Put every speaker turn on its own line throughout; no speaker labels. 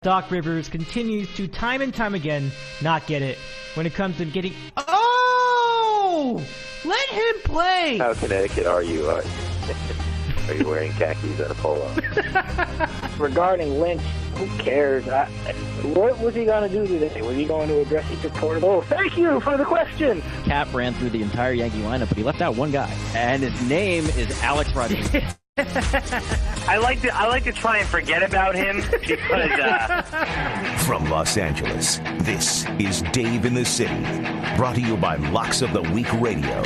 Doc Rivers continues to time and time again not get it when it comes to getting... Oh! Let him play!
How Connecticut are you? Are you wearing khakis and a polo?
Regarding Lynch, who cares? What was he going to do today? Was he going to address each reporter? Oh, thank you for the question!
Cap ran through the entire Yankee lineup, but he left out one guy, and his name is Alex Rodriguez.
I like to try and forget about him because
From Los Angeles, this is Dave in the City, brought to you by Locks of the Week Radio.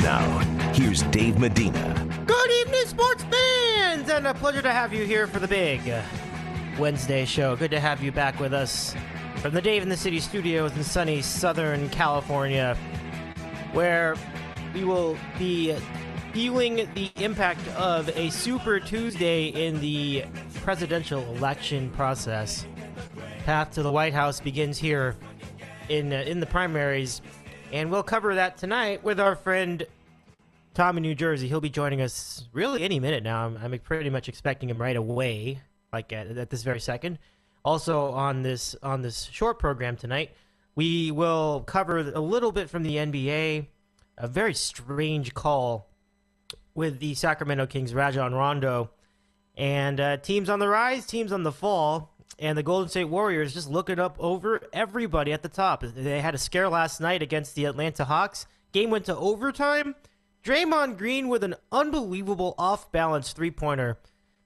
Now, here's Dave Medina.
Good evening, sports fans! And a pleasure to have you here for the big Wednesday show. Good to have you back with us from the Dave in the City studios in sunny Southern California, where we will be feeling the impact of a Super Tuesday in the presidential election process. Path to the White House begins here in the primaries, and we'll cover that tonight with our friend Tom in New Jersey. He'll be joining us really any minute now. I'm pretty much expecting him right away, like at this very second. Also on this short program tonight, we will cover a little bit from the NBA, a very strange call with the Sacramento Kings, Rajon Rondo, and teams on the rise, teams on the fall, and the Golden State Warriors just looking up over everybody at the top. They had a scare last night against the Atlanta Hawks. Game went to overtime. Draymond Green with an unbelievable off-balance three-pointer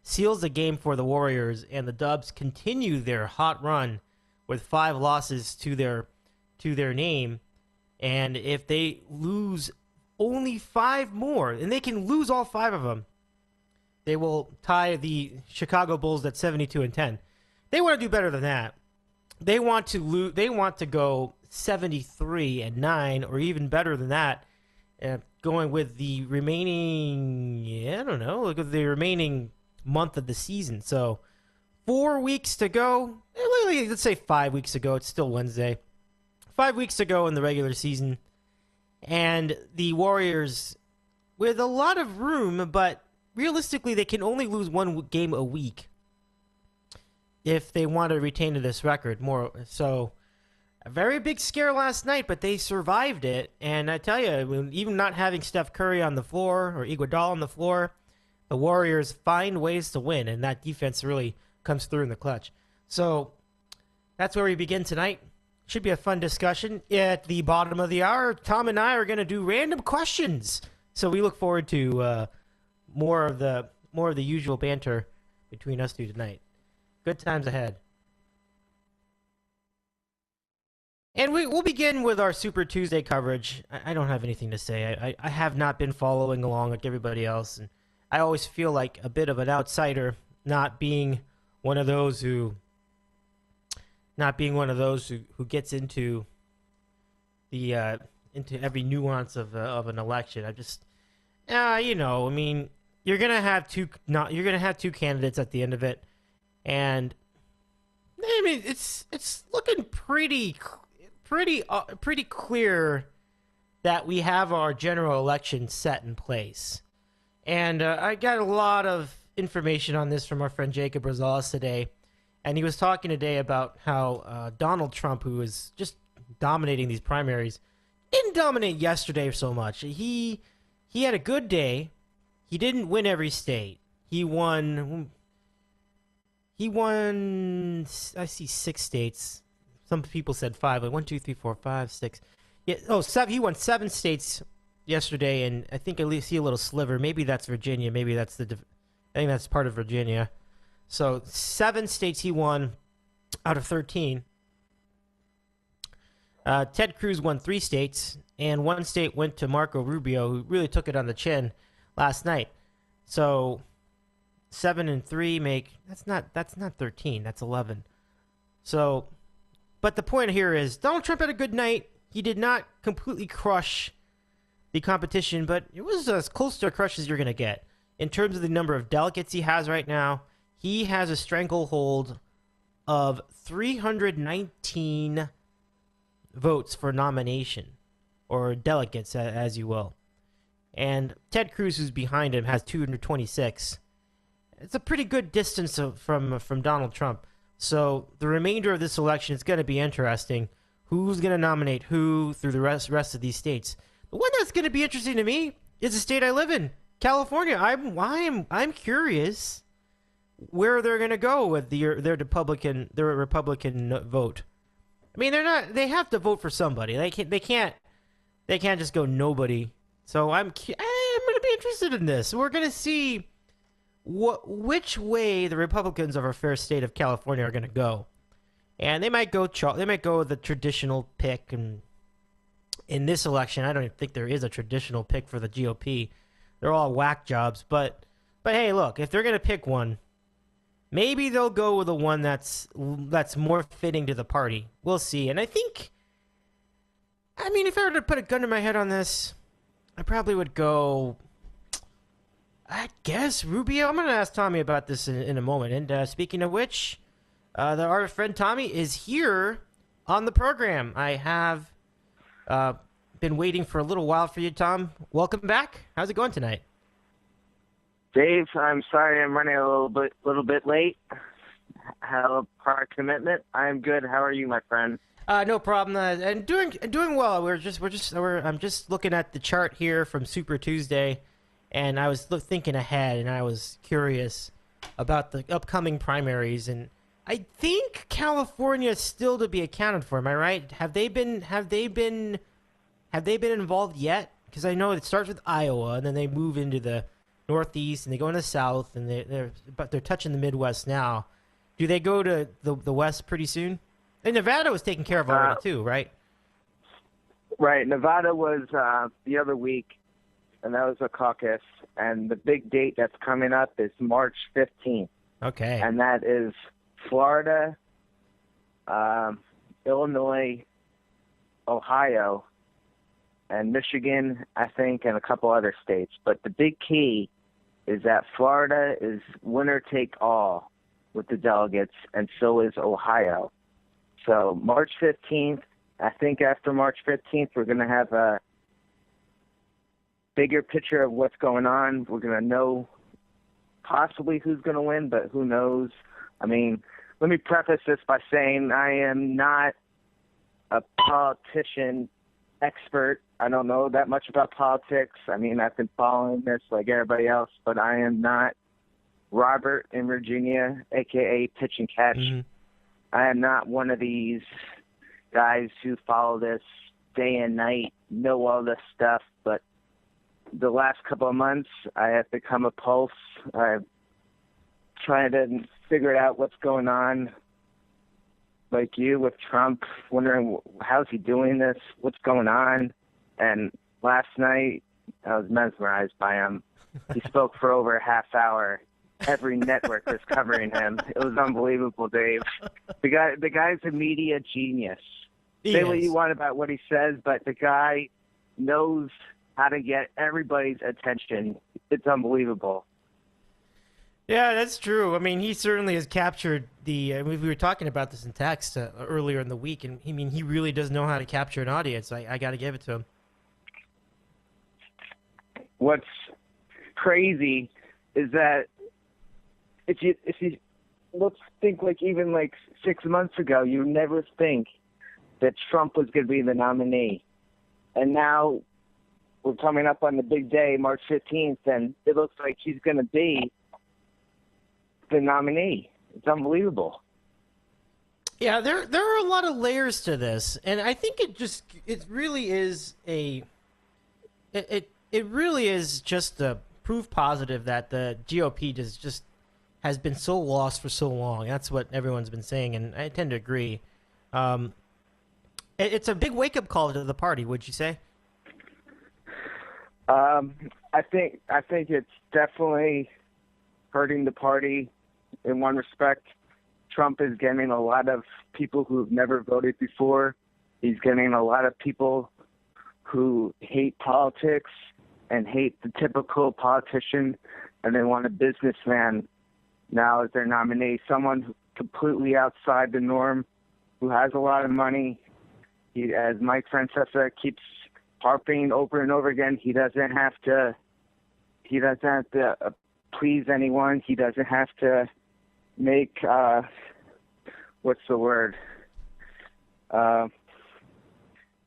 seals the game for the Warriors, and the Dubs continue their hot run with 5 losses to their name. And if they lose only 5 more, and they can lose all 5 of them, they will tie the Chicago Bulls at 72-10. They want to do better than that. They want to They want to go 73-9, or even better than that, going with the remaining, the remaining month of the season. So 4 weeks to go. Let's say 5 weeks to go. It's still Wednesday. 5 weeks to go in the regular season. And the Warriors, with a lot of room, but realistically, they can only lose 1 game a week if they want to retain this record. So, a very big scare last night, but they survived it. And I tell you, even not having Steph Curry on the floor or Iguodala on the floor, the Warriors find ways to win, and that defense really comes through in the clutch. So, that's where we begin tonight. Should be a fun discussion. At the bottom of the hour, Tom and I are going to do random questions. So we look forward to more of the usual banter between us two tonight. Good times ahead. And we'll begin with our Super Tuesday coverage. I don't have anything to say. I have not been following along like everybody else, and I always feel like a bit of an outsider, not being one of those who gets into every nuance of an election. I just, you're gonna have two candidates at the end of it, and I mean it's looking pretty clear that we have our general election set in place. And I got a lot of information on this from our friend Jacob Rosales today. And he was talking today about how Donald Trump, who is just dominating these primaries, didn't dominate yesterday so much. He had a good day. He didn't win every state. He won, I see 6 states. Some people said 5, like 1, 2, 3, 4, 5, 6. Yeah, 7. He won 7 states yesterday, and I think I see a little sliver. Maybe that's Virginia. Maybe that's I think that's part of Virginia. So 7 states he won out of 13. Ted Cruz won 3 states, and 1 state went to Marco Rubio, who really took it on the chin last night. So 7 and 3 make that's not 13. That's 11. So, but the point here is Donald Trump had a good night. He did not completely crush the competition, but it was as close to a crush as you're going to get in terms of the number of delegates he has right now. He has a stranglehold of 319 votes for nomination, or delegates, as you will. And Ted Cruz, who's behind him, has 226. It's a pretty good distance from Donald Trump. So the remainder of this election is going to be interesting. Who's going to nominate who through the rest of these states? The one that's going to be interesting to me is the state I live in, California. I'm curious where they're going to go with their Republican vote. I mean, they have to vote for somebody. They can't just go nobody. So I'm going to be interested in this. We're going to see which way the Republicans of our fair state of California are going to go. And they might go with the traditional pick, and in this election, I don't even think there is a traditional pick for the GOP. They're all whack jobs, but hey, look, if they're gonna pick one, maybe they'll go with the one that's more fitting to the party. We'll see. And I mean, if I were to put a gun to my head on this, I probably would go, I guess, Rubio. I'm gonna ask Tommy about this in a moment. And speaking of which, our friend Tommy is here on the program. I have been waiting for a little while for you, Tom. Welcome back. How's it going tonight?
Dave, I'm sorry I'm running a little bit late. Have a prior commitment. I'm good. How are you, my friend?
No problem. And doing well. I'm just looking at the chart here from Super Tuesday, and I was thinking ahead, and I was curious about the upcoming primaries, and I think California is still to be accounted for. Am I right? Have they been involved yet? Because I know it starts with Iowa, and then they move into the Northeast, and they go into the South, and they're touching the Midwest now. Do they go to the West pretty soon? And Nevada was taken care of already too, right?
Right. Nevada was the other week, and that was a caucus. And the big date that's coming up is March 15th.
Okay.
And that is Florida, Illinois, Ohio, and Michigan, I think, and a couple other states. But the big key is that Florida is winner take all with the delegates, and so is Ohio. So March 15th, I think after March 15th, we're going to have a bigger picture of what's going on. We're going to know possibly who's going to win, but who knows? I mean, let me preface this by saying I am not a politician expert. I don't know that much about politics. I mean, I've been following this like everybody else, but I am not Robert in Virginia, a.k.a. Pitch and Catch. Mm-hmm. I am not one of these guys who follow this day and night, know all this stuff, but the last couple of months, I have become a pulse. I've tried to figure out what's going on, like you with Trump, wondering how's he doing this, what's going on. And last night, I was mesmerized by him. He spoke for over a half hour. Every network was covering him. It was unbelievable, Dave. The guy's a media genius. Say what you want about what he says, but the guy knows how to get everybody's attention. It's unbelievable.
Yeah, that's true. I mean, he certainly has captured we were talking about this in text earlier in the week, and I mean, he really does know how to capture an audience. I got to give it to him.
What's crazy is that if you let's think like even like 6 months ago, you never think that Trump was going to be the nominee, and now we're coming up on the big day, March 15th, and it looks like he's going to be the nominee. It's unbelievable.
Yeah, there are a lot of layers to this, and I think it really is just a proof positive that the GOP just has been so lost for so long. That's what everyone's been saying, and I tend to agree. It's a big wake-up call to the party, would you say?
I think it's definitely hurting the party in one respect. Trump is getting a lot of people who've never voted before. He's getting a lot of people who hate politics and hate the typical politician, and they want a businessman now as their nominee, someone completely outside the norm, who has a lot of money. As Mike Francesa keeps harping over and over again, he doesn't have to please anyone. He doesn't have to make what's the word?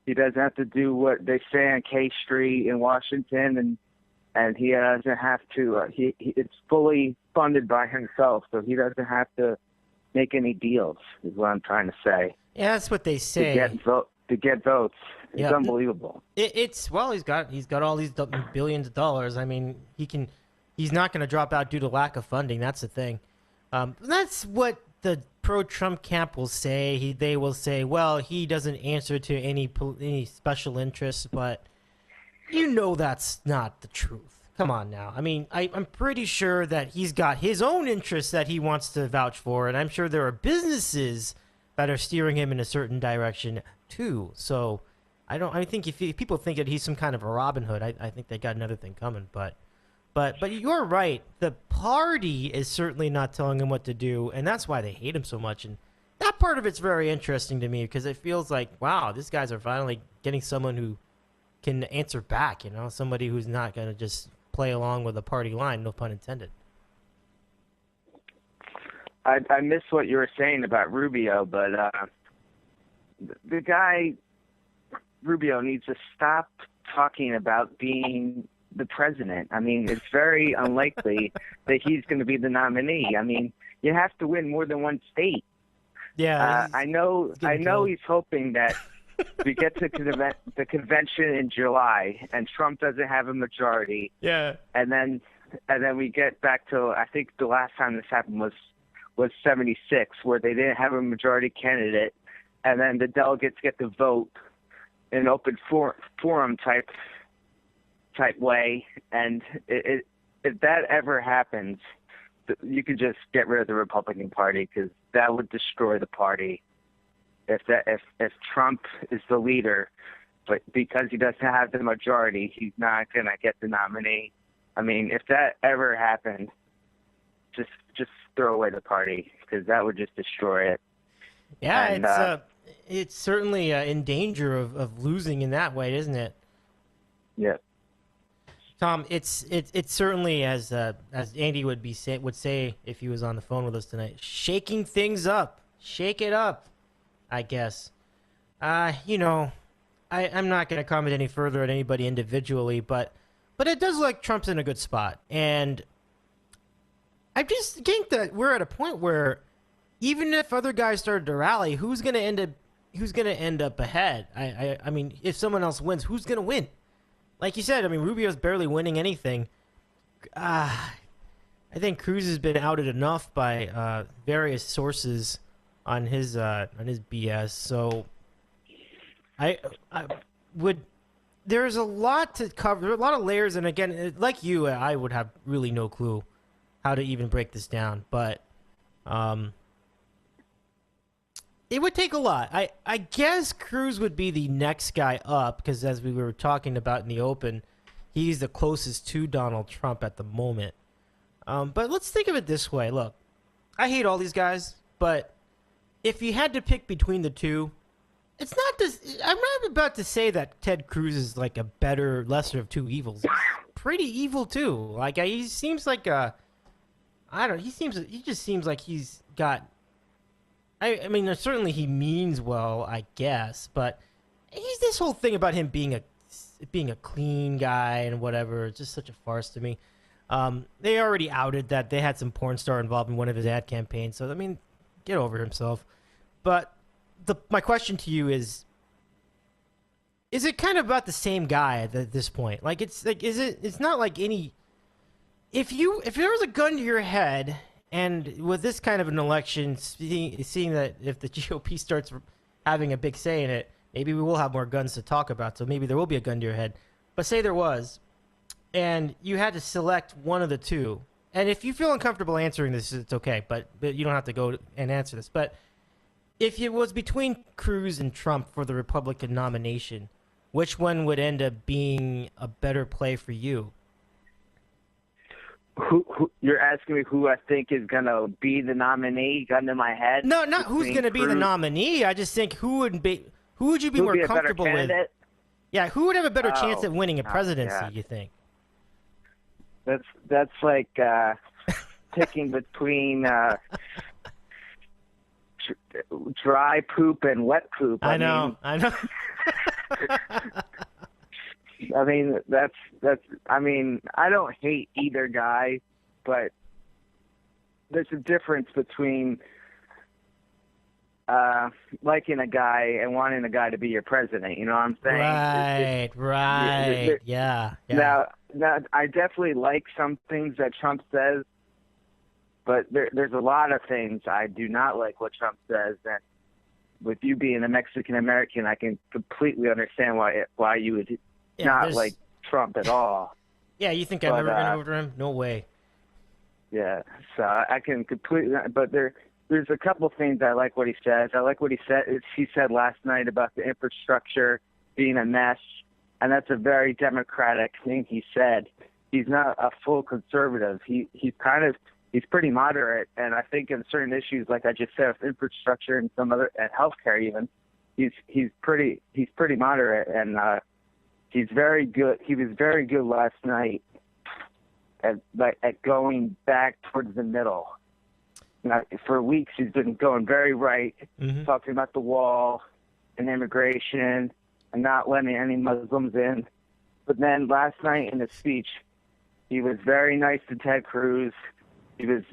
He doesn't have to do what they say on K Street in Washington, and he doesn't have to. It's fully funded by himself, so he doesn't have to make any deals. Is what I'm trying to say.
Yeah, that's what they say.
To get votes, it's
Yeah.
unbelievable.
He's got all these billions of dollars. I mean, he's not going to drop out due to lack of funding. That's the thing. That's what the pro-Trump camp will say. They will say, well, he doesn't answer to any special interests, but that's not the truth. Come on now. I mean, I'm pretty sure that he's got his own interests that he wants to vouch for, and I'm sure there are businesses that are steering him in a certain direction too. So I think if people think that he's some kind of a Robin Hood, I think they got another thing coming. But you're right. The party is certainly not telling him what to do, and that's why they hate him so much. And that part of it's very interesting to me because it feels like, wow, these guys are finally getting someone who can answer back. Somebody who's not going to just play along with the party line, no pun intended.
I miss what you were saying about Rubio, but the guy Rubio needs to stop talking about being the president. I mean, it's very unlikely that he's going to be the nominee. I mean, you have to win more than one state.
Yeah,
I know he's hoping that we get to the convention in July and Trump doesn't have a majority.
Yeah,
and then we get back to, I think the last time this happened was 76, where they didn't have a majority candidate, and then the delegates get to vote in an open forum type way, and if that ever happens, you could just get rid of the Republican Party because that would destroy the party. If Trump is the leader, but because he doesn't have the majority, he's not gonna get the nominee. I mean, if that ever happened, just throw away the party because that would just destroy it.
Yeah,
and,
it's certainly in danger of losing in that way, isn't it?
Yeah.
Tom, it's certainly as Andy would say if he was on the phone with us tonight, shaking things up, shake it up, I guess. I'm not going to comment any further on anybody individually, but it does look like Trump's in a good spot, and I just think that we're at a point where even if other guys started to rally, who's going to end up ahead? I mean, if someone else wins, who's going to win? Like you said, I mean, Rubio's barely winning anything. I think Cruz has been outed enough by various sources on his BS. So I would. There's a lot to cover, a lot of layers, and again, like you, I would have really no clue how to even break this down. But it would take a lot. I guess Cruz would be the next guy up because, as we were talking about in the open, he's the closest to Donald Trump at the moment. But let's think of it this way. Look, I hate all these guys, but if you had to pick between the two, it's not just. I'm not about to say that Ted Cruz is like a better, lesser of two evils. He's pretty evil too. Like he seems like a. I don't. He just seems like he's got. I mean, certainly he means well, I guess, but he's this whole thing about him being a clean guy and whatever. It's just such a farce to me. They already outed that they had some porn star involved in one of his ad campaigns, so I mean, get over himself. But my question to you is it kind of about the same guy at this point? Like, it's not like any. If there was a gun to your head. And with this kind of an election, seeing that if the GOP starts having a big say in it, maybe we will have more guns to talk about. So maybe there will be a gun to your head. But say there was, and you had to select one of the two. And if you feel uncomfortable answering this, it's okay. But you don't have to go and answer this. But if it was between Cruz and Trump for the Republican nomination, which one would end up being a better play for you?
Who you're asking me who I think is gonna be the nominee? Gun to my head.
No, not who's gonna be the nominee. I just think who would you be more comfortable with? Yeah, who would have a better chance at winning a presidency? You think?
That's like picking between dry poop and wet poop.
I know.
I mean, I mean, I don't hate either guy, but there's a difference between liking a guy and wanting a guy to be your president. You know what I'm saying?
Right. Yeah.
Now, I definitely like some things that Trump says, but there's a lot of things I do not like what Trump says. And with you being a Mexican American, I can completely understand why you would not like Trump at all.
Yeah, you think I'm ever going to vote for him? No way.
Yeah, so I can completely. But there's a couple things I like what he says. I like what he said last night about the infrastructure being a mess, and that's a very democratic thing he said. He's not a full conservative. He's pretty moderate, and I think in certain issues, like I just said, with infrastructure and some other, and healthcare even, he's pretty moderate, and he's very good. He was very good last night at going back towards the middle. Now, for weeks, he's been going very right, talking about the wall and immigration and not letting any Muslims in. But then last night in his speech, he was very nice to Ted Cruz. He was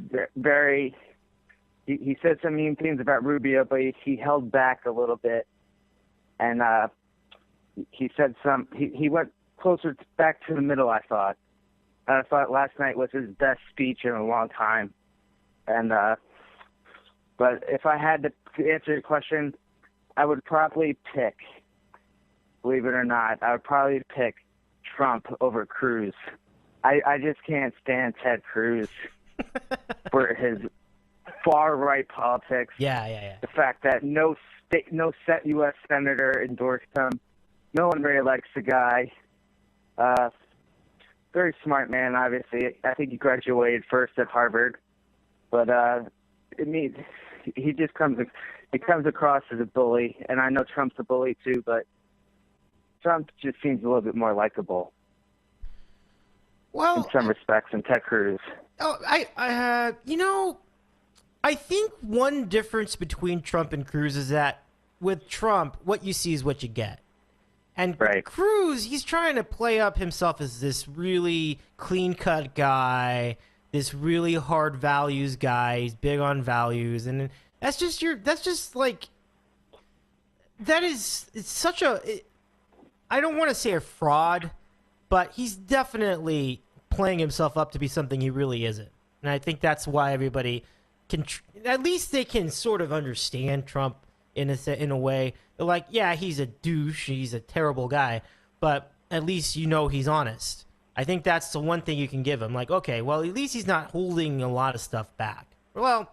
he said some mean things about Rubio, but he held back a little bit. And he said he went closer back to the middle, I thought. And I thought last night was his best speech in a long time. And but if I had to answer your question, I would probably pick, believe it or not, I would probably pick Trump over Cruz. I just can't stand Ted Cruz for his far right politics.
Yeah.
The fact that no U.S. senator endorsed him. No one really likes the guy. Very smart man, obviously. I think he graduated first at Harvard. But he just comes across as a bully, and I know Trump's a bully too, but Trump just seems a little bit more likable.
Well,
in some respects, than Ted Cruz.
Oh, I think one difference between Trump and Cruz is that with Trump, what you see is what you get. And
right.
Cruz, he's trying to play up himself as this really clean-cut guy, this really hard values guy. He's big on values, and it's such a. I don't want to say a fraud, but he's definitely playing himself up to be something he really isn't. And I think that's why everybody can, at least they can sort of understand Trump in a way. They're like, yeah, he's a douche, he's a terrible guy, but at least he's honest. I think that's the one thing you can give him. Like, okay, well, at least he's not holding a lot of stuff back. Well,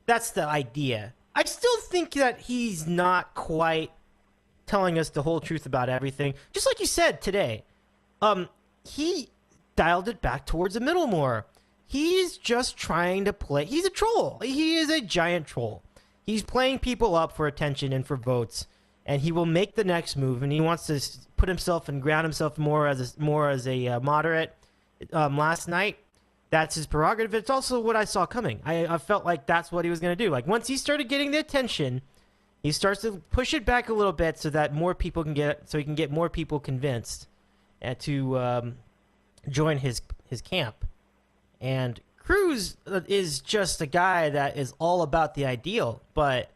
that's the idea. I still think that he's not quite telling us the whole truth about everything. Just like you said today, he dialed it back towards the middle more. He's just trying to play. He's a troll. He is a giant troll. He's playing people up for attention and for votes, and he will make the next move. And he wants to put himself and ground himself more as a moderate. Last night, that's his prerogative. It's also what I saw coming. I felt like that's what he was going to do. Like once he started getting the attention, he starts to push it back a little bit so that more people can he can get more people convinced to join his camp. And Cruz is just a guy that is all about the ideal, but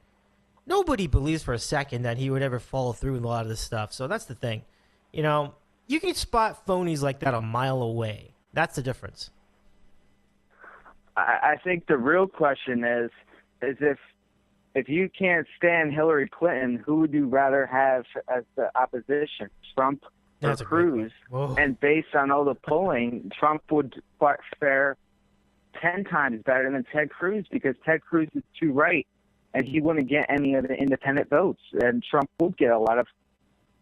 nobody believes for a second that he would ever follow through with a lot of this stuff. So that's the thing. You can spot phonies like that a mile away. That's the difference.
I think the real question is if you can't stand Hillary Clinton, who would you rather have as the opposition, Trump or Cruz? And based on all the polling, Trump would fare 10 times better than Ted Cruz because Ted Cruz is too right, and he wouldn't get any of the independent votes. And Trump would get a lot of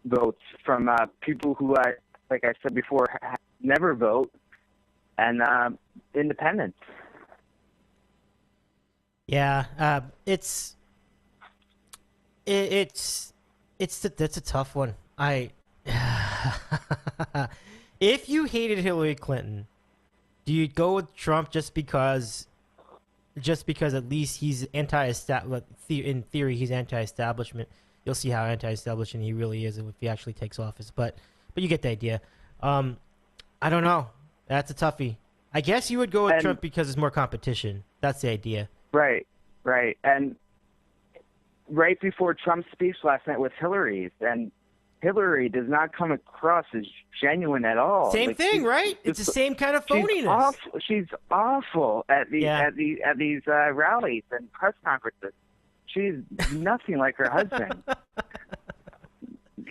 votes from people who, like I said before, never vote, and independents.
Yeah, that's a tough one. If you hated Hillary Clinton, do you go with Trump just because just because at least he's in theory he's anti-establishment. You'll see how anti-establishment he really is if he actually takes office. But you get the idea. I don't know. That's a toughie. I guess you would go with Trump because there's more competition. That's the idea.
Right. And right before Trump's speech last night with Hillary's, and Hilary does not come across as genuine at all.
Same thing, right? It's the same kind of phoniness.
She's awful at these rallies and press conferences. She's nothing like her husband.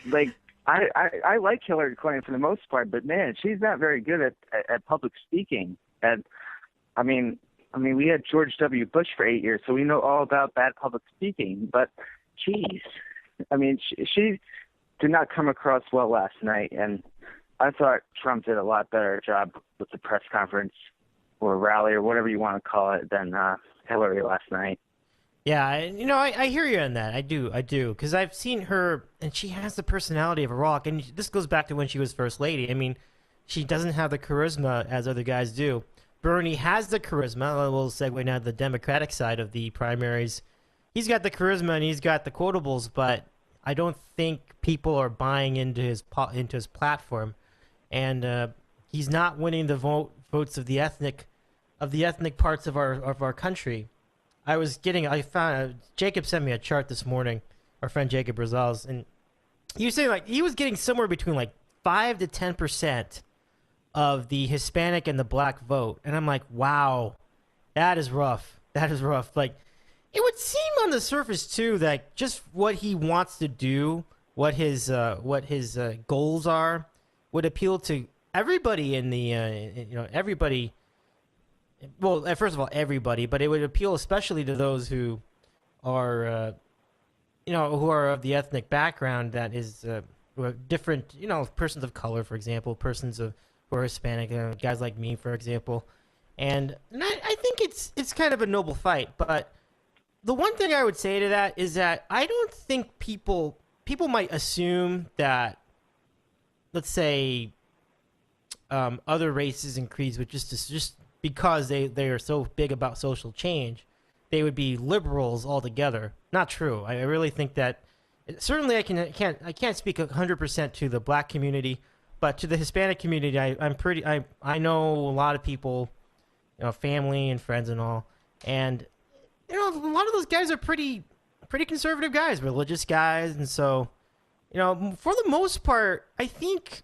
Like I like Hillary Clinton for the most part, but man, she's not very good at public speaking. And I mean, we had George W. Bush for 8 years, so we know all about bad public speaking. But geez, I mean, she did not come across well last night, and I thought Trump did a lot better job with the press conference or rally or whatever you want to call it than Hillary last night.
Yeah, I hear you on that. I do, because I've seen her, and she has the personality of a rock, and this goes back to when she was First Lady. I mean, she doesn't have the charisma as other guys do. Bernie has the charisma. We'll segue now to the Democratic side of the primaries. He's got the charisma and he's got the quotables, but I don't think people are buying into his platform, and he's not winning the votes of the ethnic parts of our country. I found Jacob sent me a chart this morning, our friend Jacob Rosales, and he was saying like he was getting somewhere between like 5 to 10% of the Hispanic and the black vote, and I'm like, wow, that is rough. Like, it would seem on the surface too that just what he wants to do, what his goals are, would appeal to everybody in the everybody. Well, first of all, everybody, but it would appeal especially to those who are who are of the ethnic background that is who are different, persons of color, for example, persons who are Hispanic, guys like me, for example, and I think it's kind of a noble fight, but. The one thing I would say to that is that I don't think people might assume that, let's say, other races and creeds would just because they are so big about social change, they would be liberals altogether. Not true. I really think that certainly I can't speak 100% to the black community, but to the Hispanic community, I know a lot of people, family and friends and all, and. A lot of those guys are pretty conservative guys, religious guys, and so, for the most part, I think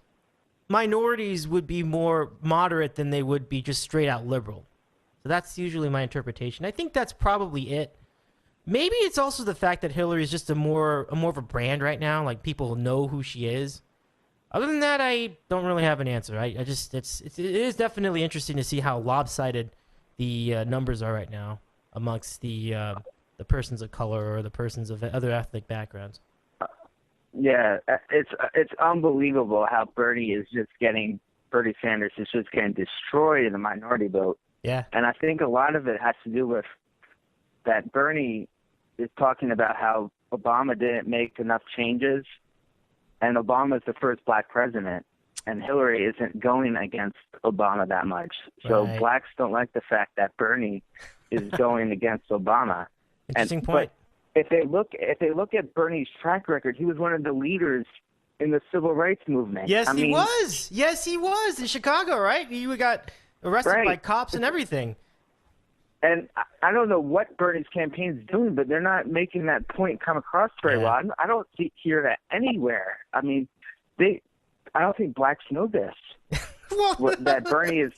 minorities would be more moderate than they would be just straight out liberal. So that's usually my interpretation. I think that's probably it. Maybe it's also the fact that Hillary is just more of a brand right now, like people know who she is. Other than that, I don't really have an answer. It is definitely interesting to see how lopsided the numbers are right now amongst the persons of color or the persons of other ethnic backgrounds.
Yeah, it's unbelievable how Bernie Sanders is just getting destroyed in the minority vote.
Yeah.
And I think a lot of it has to do with that Bernie is talking about how Obama didn't make enough changes, and Obama's the first black president, and Hillary isn't going against Obama that much. So blacks don't like the fact that Bernie is going against Obama.
Interesting point.
But if they look at Bernie's track record, he was one of the leaders in the civil rights movement.
Yes, he was. Yes, he was in Chicago, right? He got arrested by cops and everything.
And I don't know what Bernie's campaign's doing, but they're not making that point come across very well. I don't hear that anywhere. I mean, I don't think blacks know this. That Bernie is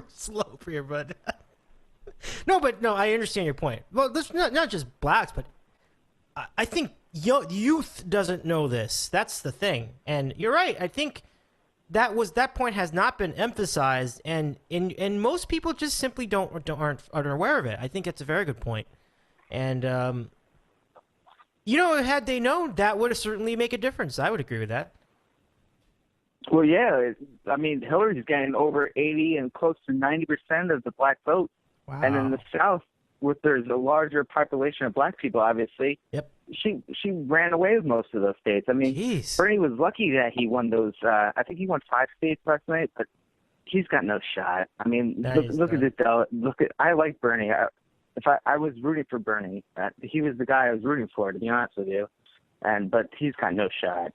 slow for your bud. No, I understand your point. Well, this not just blacks, but I think youth doesn't know this. That's the thing, and you're right. I think that point has not been emphasized, and most people just simply aren't aware of it. I think it's a very good point, and had they known, that would certainly make a difference. I would agree with that.
Well, yeah. I mean, Hillary's getting over 80 and close to 90% of the black vote. Wow. And in the South, where there's a larger population of black people, obviously, she ran away with most of those states. I mean, Bernie was lucky that he won those. I think he won 5 states last night, but he's got no shot. I mean, look at this. I like Bernie. I was rooting for Bernie. He was the guy I was rooting for, to be honest with you. But he's got no shot.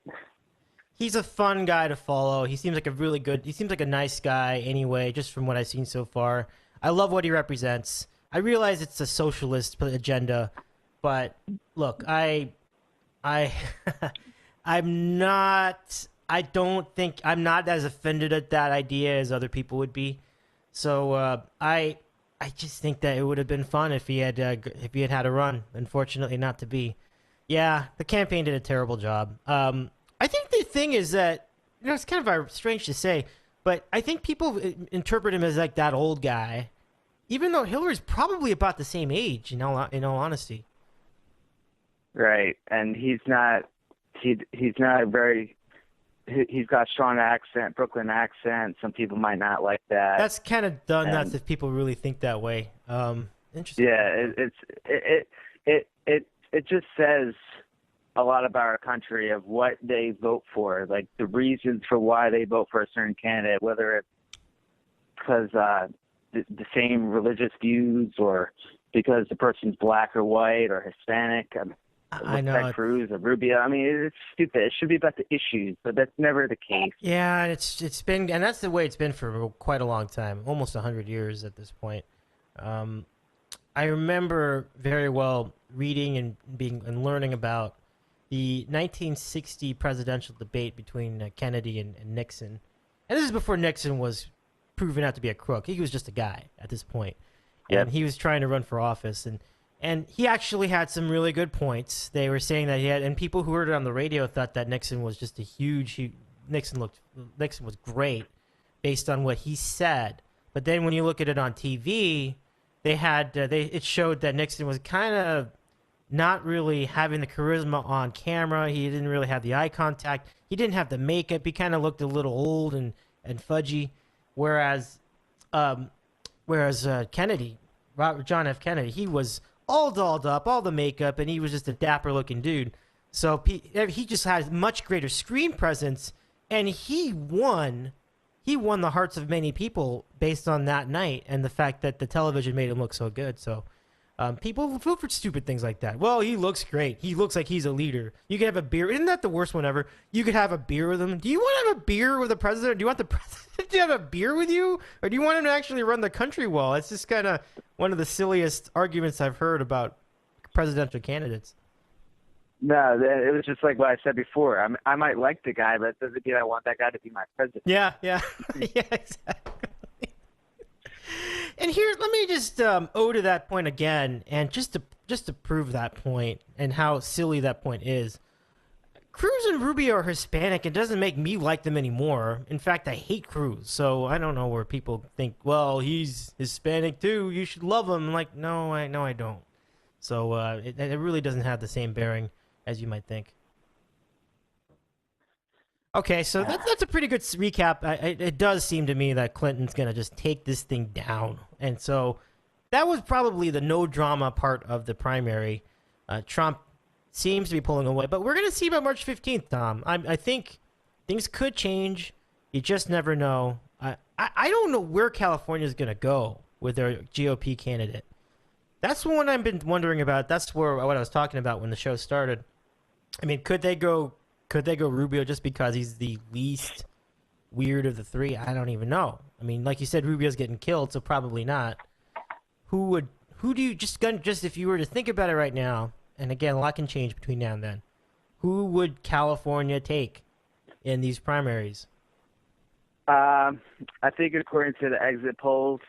He's a fun guy to follow. He seems like a nice guy anyway, just from what I've seen so far. I love what he represents. I realize it's a socialist agenda, but look, I'm not as offended at that idea as other people would be. So I just think that it would have been fun if he had had a run. Unfortunately, not to be. Yeah, the campaign did a terrible job. I think the thing is that, it's kind of strange to say, but I think people interpret him as like that old guy, even though Hillary's probably about the same age. In all honesty.
Right, and he's not very. He's got a strong accent, Brooklyn accent. Some people might not like that.
That's kind of done. That's if people really think that way. Interesting.
Yeah, it just says a lot about our country of what they vote for, like the reasons for why they vote for a certain candidate, whether it's because the same religious views or because the person's black or white or Hispanic.
I know.
Ted Cruz or Rubio. I mean, it's stupid. It should be about the issues, but that's never the case.
Yeah, it's been, and that's the way it's been for quite a long time, almost 100 years at this point. I remember very well reading and learning about the 1960 presidential debate between Kennedy and Nixon. And this is before Nixon was proven out to be a crook. He was just a guy at this point.
Yep.
And he was trying to run for office. And he actually had some really good points. They were saying that and people who heard it on the radio thought that Nixon was just Nixon was great based on what he said. But then when you look at it on TV, it showed that Nixon was kind of not really having the charisma on camera. He didn't really have the eye contact. He didn't have the makeup. He kind of looked a little old and fudgy. Whereas Kennedy, John F. Kennedy, he was all dolled up, all the makeup, and he was just a dapper looking dude. So he just had much greater screen presence, and he won the hearts of many people based on that night and the fact that the television made him look so good. So people vote for stupid things like that. Well, he looks great. He looks like he's a leader. You could have a beer. Isn't that the worst one ever? You could have a beer with him. Do you want to have a beer with the president? Do you want the president to have a beer with you? Or do you want him to actually run the country well? It's just kind of one of the silliest arguments I've heard about presidential candidates.
No, it was just like what I said before. I might like the guy, but it doesn't mean I want that guy to be my president.
Yeah. Yeah, exactly. And here, let me just to that point again, and just to prove that point and how silly that point is. Cruz and Rubio are Hispanic. It doesn't make me like them anymore. In fact, I hate Cruz. So I don't know where people think, well, he's Hispanic too. You should love him. I'm like, no, I don't. So it really doesn't have the same bearing as you might think. Okay, so that's a pretty good recap. It does seem to me that Clinton's going to just take this thing down. And so that was probably the no drama part of the primary. Trump seems to be pulling away, but we're going to see about March 15th, Tom. I think things could change. You just never know. I don't know where California is going to go with their GOP candidate. That's the one I've been wondering about. That's what I was talking about when the show started. I mean, could they go Rubio just because he's the least weird of the three? I don't even know. I mean, like you said, Rubio's getting killed, so probably not. Who do you just if you were to think about it right now, and again, a lot can change between now and then, who would California take in these primaries?
I think according to the exit polls,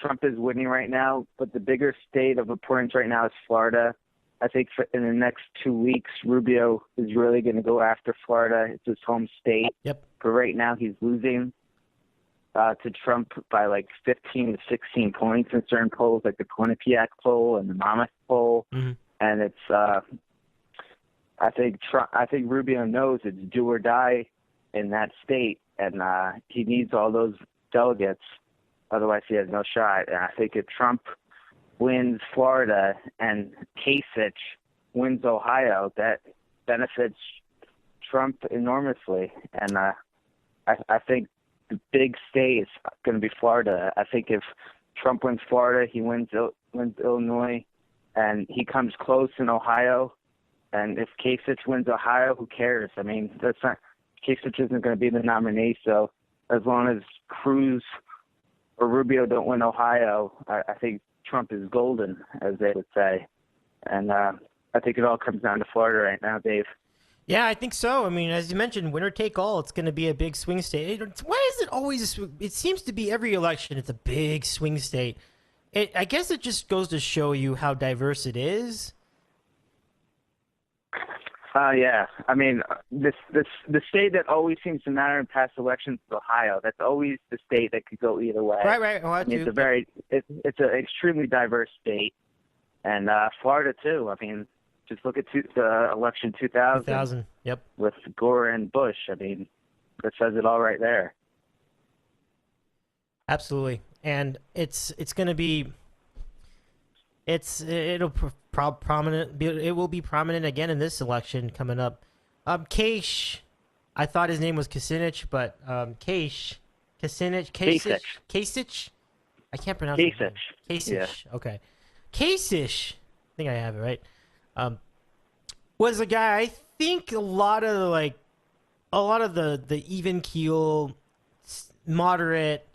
Trump is winning right now, but the bigger state of importance right now is Florida. I think in the next 2 weeks, Rubio is really going to go after Florida. It's his home state.
Yep.
But right now, he's losing to Trump by like 15 to 16 points in certain polls, like the Quinnipiac poll and the Monmouth poll.
Mm-hmm.
And it's, I think Rubio knows it's do or die in that state, and he needs all those delegates. Otherwise, he has no shot. And I think if Trump wins Florida and Kasich wins Ohio, that benefits Trump enormously. And I think the big state is going to be Florida. I think if Trump wins Florida, he wins Illinois, and he comes close in Ohio. And if Kasich wins Ohio, who cares? I mean, Kasich isn't going to be the nominee, so as long as Cruz or Rubio don't win Ohio, I think Trump is golden, as they would say. And I think it all comes down to Florida right now, Dave.
Yeah, I think so. I mean, as you mentioned, winner take all. It's going to be a big swing state. Why is it always? It seems to be every election. It's a big swing state. I guess it just goes to show you how diverse it is.
Yeah. I mean, the state that always seems to matter in past elections is Ohio. That's always the state that could go either way.
Right.
I mean, it's an extremely diverse state, and Florida too. I mean, just look at the election 2000.
2000. Yep.
With Gore and Bush. I mean, that says it all right there.
Absolutely, and it's going to be. It'll prominent. It will be prominent again in this election coming up. Kasich, I thought his name was Kucinich, but Kasich. I can't pronounce it. Kasich.
Yeah.
Okay. Kasich. I think I have it right. Was a guy. I think a lot of the even keel, moderate,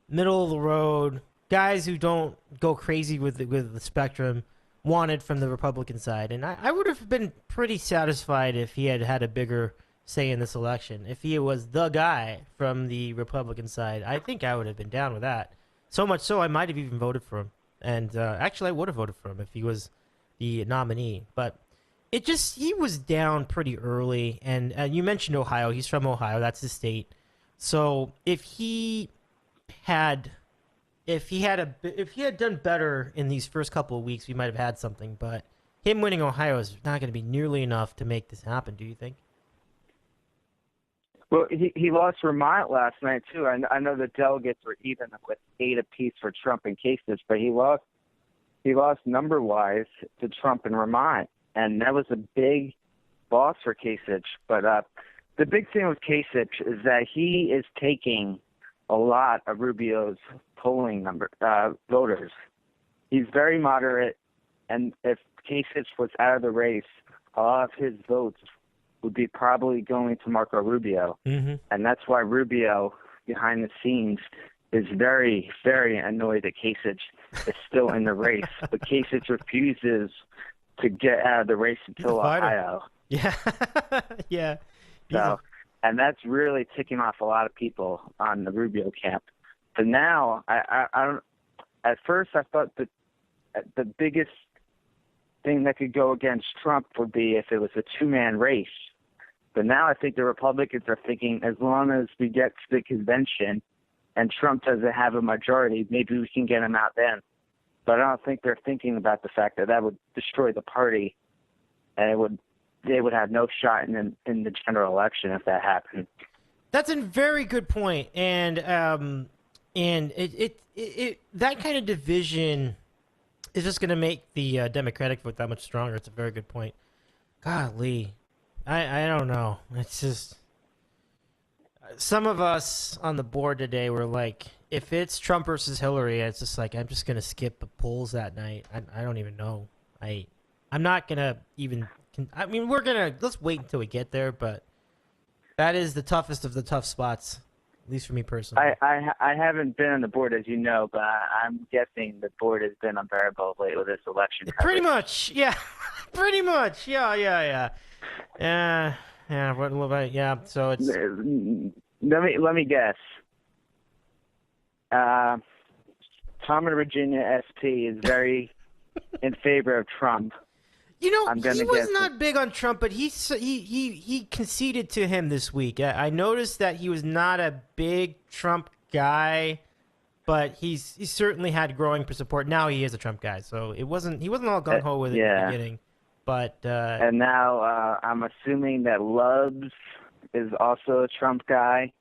middle of the road guys who don't go crazy with the spectrum wanted from the Republican side, and I would have been pretty satisfied if he had a bigger say in this election. If he was the guy from the Republican side, I think I would have been down with that. So much so, I might have even voted for him. And actually, I would have voted for him if he was the nominee. But he was down pretty early. And you mentioned Ohio. He's from Ohio. That's his state. So if he had done better in these first couple of weeks, we might have had something. But him winning Ohio is not going to be nearly enough to make this happen. Do you think?
Well, he lost Vermont last night too. I know the delegates were even with 8 apiece for Trump and Kasich, but he lost number wise to Trump and Vermont, and that was a big loss for Kasich. But the big thing with Kasich is that he is taking a lot of Rubio's polling voters. He's very moderate, and if Kasich was out of the race, a lot of his votes would be probably going to Marco Rubio.
Mm-hmm.
And that's why Rubio, behind the scenes, is very, very annoyed that Kasich is still in the race. But Kasich refuses to get out of the race until Ohio.
Yeah. Yeah.
So, and that's really ticking off a lot of people on the Rubio camp. But now, I don't. At first, I thought that the biggest thing that could go against Trump would be if it was a two-man race. But now I think the Republicans are thinking, as long as we get to the convention and Trump doesn't have a majority, maybe we can get him out then. But I don't think they're thinking about the fact that would destroy the party, and they would have no shot in the general election if that happened.
That's a very good point, and it that kind of division is just going to make the Democratic vote that much stronger. It's a very good point. Golly. I don't know. It's just some of us on the board today were like, if it's Trump versus Hillary, it's just like I'm just gonna skip the polls that night. I don't even know. I'm not gonna even. I mean, let's wait until we get there. But that is the toughest of the tough spots, at least for me personally.
I haven't been on the board, as you know, but I'm guessing the board has been unbearable of late with this election.
Pretty much, yeah. Pretty much, yeah. Yeah. What a little bit. Yeah. So it's.
Let me guess. Tom in Virginia SP is very in favor of Trump.
You know, he was not big on Trump, but he conceded to him this week. I noticed that he was not a big Trump guy, but he certainly had growing support. Now he is a Trump guy, so he wasn't all gung ho with it in the beginning. But
and now I'm assuming that Lubbs is also a Trump guy.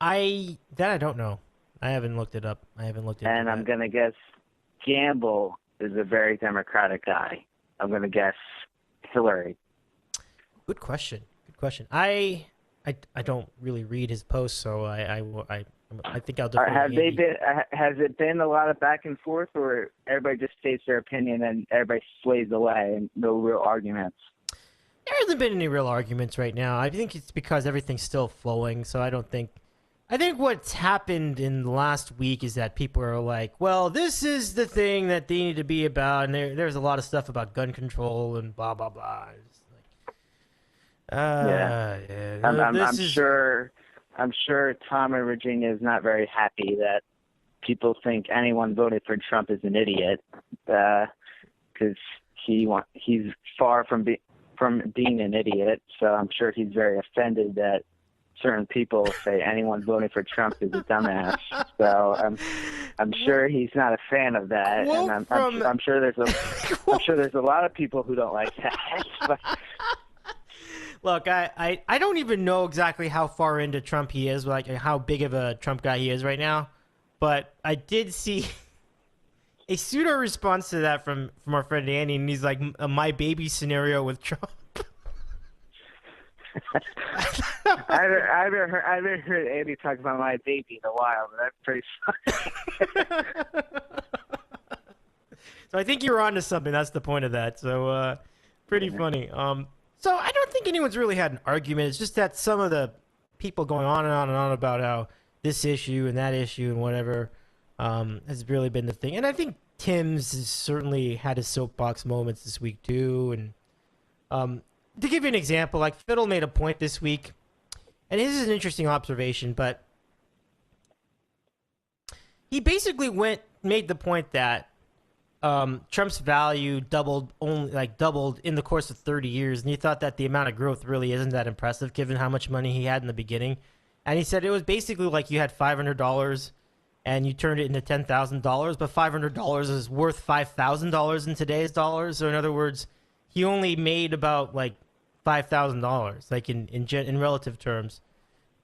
I don't know. I haven't looked it up. And
I'm gonna guess Gamble is a very Democratic guy. I'm gonna guess Hilary.
Good question. I don't really read his posts, so I I think I'll defer to
Have they
Andy.
been? Has it been a lot of back and forth, or everybody just states their opinion and everybody sways away and no real arguments?
There hasn't been any real arguments right now. I think it's because everything's still flowing, so I don't think... I think what's happened in the last week is that people are like, well, this is the thing that they need to be about, and there's a lot of stuff about gun control and blah, blah, blah. It's like,
I'm sure Tom in Virginia is not very happy that people think anyone voted for Trump is an idiot, because he's far from being an idiot. So I'm sure he's very offended that certain people say anyone voting for Trump is a dumbass. So I'm sure he's not a fan of that, and I'm sure there's a lot of people who don't like that. But,
look, I don't even know exactly how far into Trump he is, like how big of a Trump guy he is right now, but I did see a pseudo response to that from our friend Andy, and he's like, a my baby scenario with Trump.
I haven't heard Andy talk about my baby in a while, but that's pretty funny.
So I think you're onto something. That's the point of that. So pretty funny. So I don't think anyone's really had an argument. It's just that some of the people going on and on and on about how this issue and that issue and whatever has really been the thing. And I think Tim's has certainly had his soapbox moments this week too. And to give you an example, like Fiddle made a point this week, and this is an interesting observation, but he basically made the point that Trump's value doubled in the course of 30 years, and he thought that the amount of growth really isn't that impressive given how much money he had in the beginning. And he said it was basically like you had $500 and you turned it into $10,000, but $500 is worth $5,000 in today's dollars. So in other words, he only made about like $5,000, like in relative terms,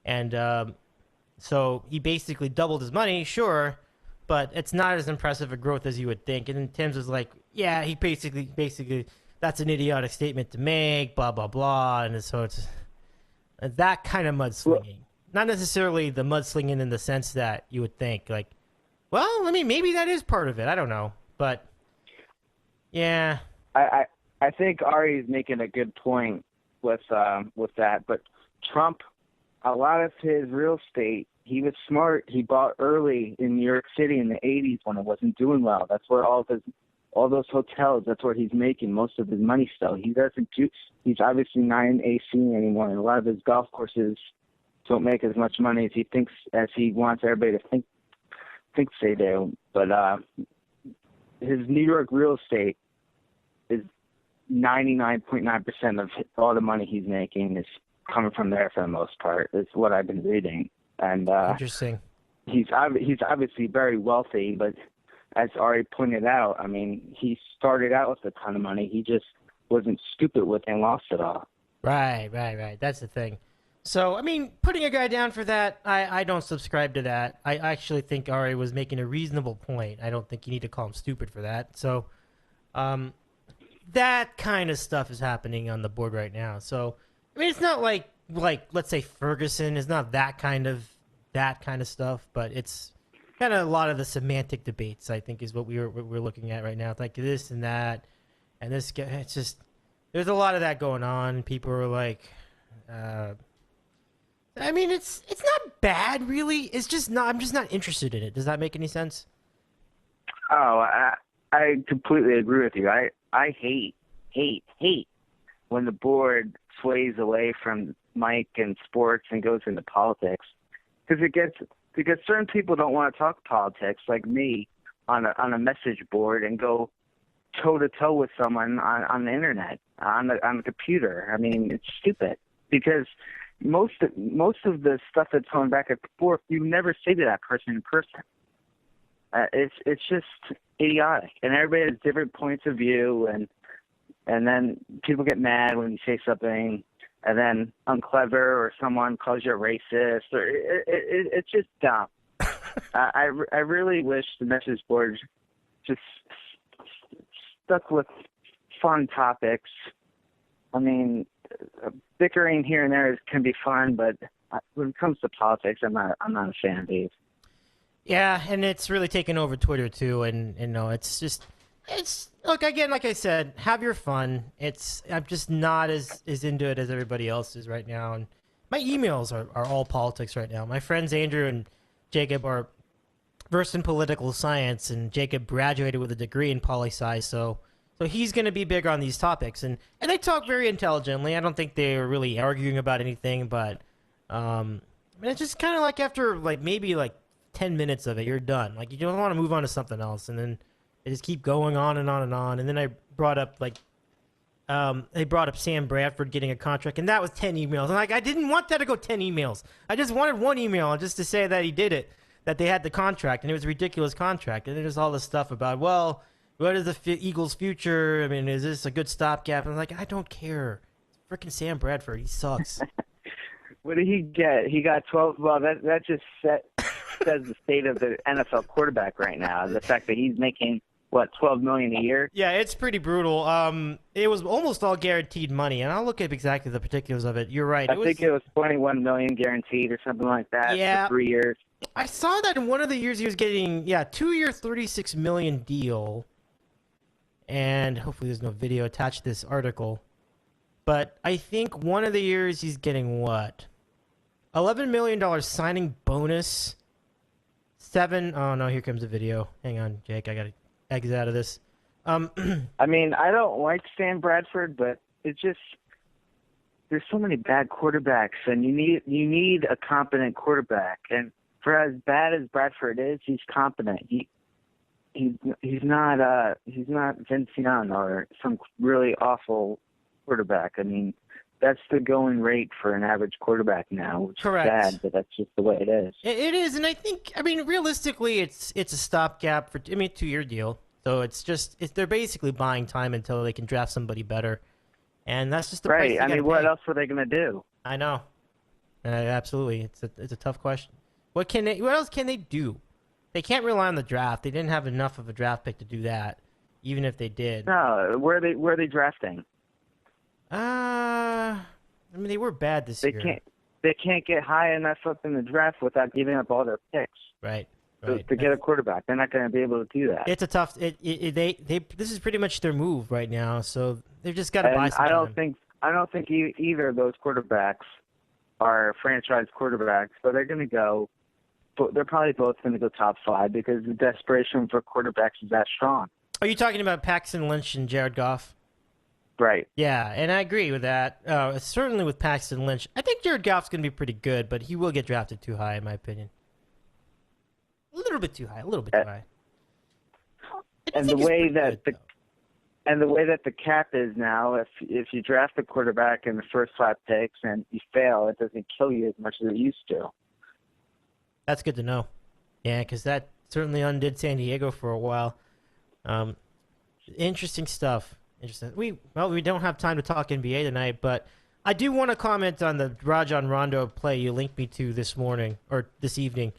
and so he basically doubled his money, sure, but it's not as impressive a growth as you would think. And then Tim's was like, yeah, he basically that's an idiotic statement to make, blah blah blah, and so it's that kind of mudslinging, not necessarily the mudslinging in the sense that you would think, like, well, I mean, maybe that is part of it, I don't know, but yeah.
I think Ari is making a good point with that, but Trump, a lot of his real estate, he was smart. He bought early in New York City in the 80s when it wasn't doing well. That's where all those hotels, that's where he's making most of his money still. He's obviously not in AC anymore, and a lot of his golf courses don't make as much money as he wants everybody to think they do. But his New York real estate is 99.9% of all the money he's making is coming from there for the most part, is what I've been reading. And
Interesting.
He's obviously very wealthy, but as Ari pointed out, I mean, he started out with a ton of money. He just wasn't stupid with it and lost it all.
Right. That's the thing. So, I mean, putting a guy down for that, I don't subscribe to that. I actually think Ari was making a reasonable point. I don't think you need to call him stupid for that. So, that kind of stuff is happening on the board right now. So, I mean, it's not like let's say Ferguson is not that kind of stuff, but it's kind of a lot of the semantic debates, I think, is what we're looking at right now. It's like this and that, and this. It's just there's a lot of that going on. People are like, I mean, it's not bad, really. It's just not. I'm just not interested in it. Does that make any sense?
Oh, I completely agree with you. I hate when the board sways away from Mike and sports and goes into politics, because certain people don't want to talk politics, like me, on a message board and go toe to toe with someone on the internet, on the computer. I mean, it's stupid because most of the stuff that's going back and forth, you never say to that person in person. It's just idiotic, and everybody has different points of view, and then people get mad when you say something, and then I'm clever or someone calls you a racist, or it's just dumb. I really wish the message board just stuck with fun topics. I mean, bickering here and there can be fun, but when it comes to politics, I'm not a fan, Dave.
Yeah, and it's really taken over Twitter too, and no, it's look again, like I said, have your fun. I'm just not as into it as everybody else is right now, and my emails are all politics right now. My friends Andrew and Jacob are versed in political science, and Jacob graduated with a degree in poli-sci, so he's going to be big on these topics, and they talk very intelligently. I don't think they're really arguing about anything, but it's just kind of like after maybe 10 minutes of it, you're done. Like you don't want to move on to something else, and then they just keep going on and on and on. And then I brought up they brought up Sam Bradford getting a contract, and that was 10 emails. And I didn't want that to go 10 emails. I just wanted one email just to say that he did it, that they had the contract, and it was a ridiculous contract. And then there's all this stuff about, well, what is the Eagles' future? I mean, is this a good stopgap? And I'm like, I don't care. Freaking Sam Bradford, he sucks.
What did he get? He got 12. Well, that just says the state of the NFL quarterback right now. The fact that he's making $12 million a year.
Yeah, it's pretty brutal. It was almost all guaranteed money, and I'll look at exactly the particulars of it. You're right.
I think it was $21 million guaranteed or something like that for 3 years.
I saw that in one of the years he was getting 2-year, $36 million deal, and hopefully there's no video attached to this article. But I think one of the years he's getting what? $11 million signing bonus. Oh no, here comes the video. Hang on, Jake. I gotta exit out of this.
I mean, I don't like Sam Bradford, but it's just there's so many bad quarterbacks, and you need a competent quarterback. And for as bad as Bradford is, he's competent. He's not Vince Young or some really awful quarterback. I mean, that's the going rate for an average quarterback now, which
Correct.
is sad, but that's just the way it is.
It is, and I think, realistically, it's a stopgap for, 2-year deal. So they're basically buying time until they can draft somebody better, and that's just the price.
Right. What else were they going to do?
I know. Absolutely, it's a tough question. What else can they do? They can't rely on the draft. They didn't have enough of a draft pick to do that, even if they did.
No, where are they drafting?
They were bad this year.
They can't get high enough up in the draft without giving up all their picks.
Right.
To get a quarterback. They're not going to be able to do that.
It's a tough. This is pretty much their move right now. So they've just got to buy some time.
I don't think either of those quarterbacks are franchise quarterbacks, but they're going to go. But they're probably both going to go top 5 because the desperation for quarterbacks is that strong.
Are you talking about Paxton Lynch and Jared Goff?
Right.
Yeah, and I agree with that. Certainly with Paxton Lynch. I think Jared Goff's going to be pretty good, but he will get drafted too high, in my opinion. A little bit too high.
And the way that the cap is now, if you draft a quarterback in the first 5 picks and you fail, it doesn't kill you as much as it used to.
That's good to know. Yeah, because that certainly undid San Diego for a while. Interesting stuff. Interesting. We don't have time to talk NBA tonight, but I do want to comment on the Rajon Rondo play you linked me to this morning or this evening.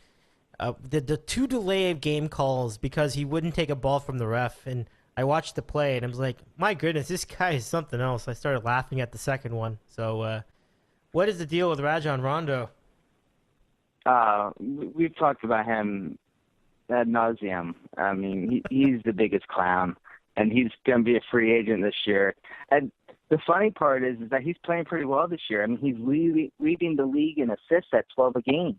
The 2 delay of game calls because he wouldn't take a ball from the ref, and I watched the play and I was like, my goodness, this guy is something else. I started laughing at the second one. So, what is the deal with Rajon Rondo?
We've talked about him ad nauseum. I mean, he's the biggest clown. And he's going to be a free agent this year. And the funny part is that he's playing pretty well this year. I mean, he's leading the league in assists at 12 a game.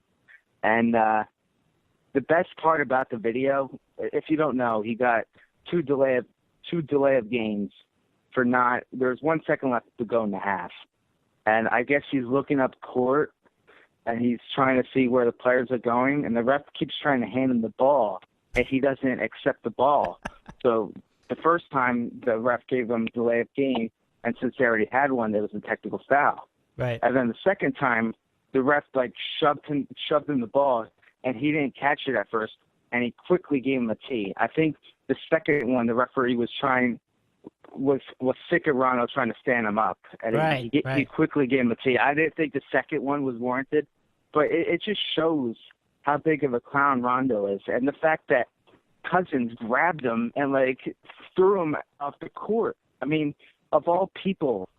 And the best part about the video, if you don't know, he got two delay of games for not. There's 1 second left to go in the half, and I guess he's looking up court and he's trying to see where the players are going, and the ref keeps trying to hand him the ball, and he doesn't accept the ball. So the first time the ref gave him delay of game, and since they already had one, there was a technical foul.
Right.
And then the second time, the ref shoved him the ball, and he didn't catch it at first, and he quickly gave him a tee. I think the second one, the referee was sick of Rondo trying to stand him up, and he quickly gave him a tee. I didn't think the second one was warranted, but it just shows how big of a clown Rondo is, and the fact that Cousins grabbed him and threw him off the court. I mean, of all people,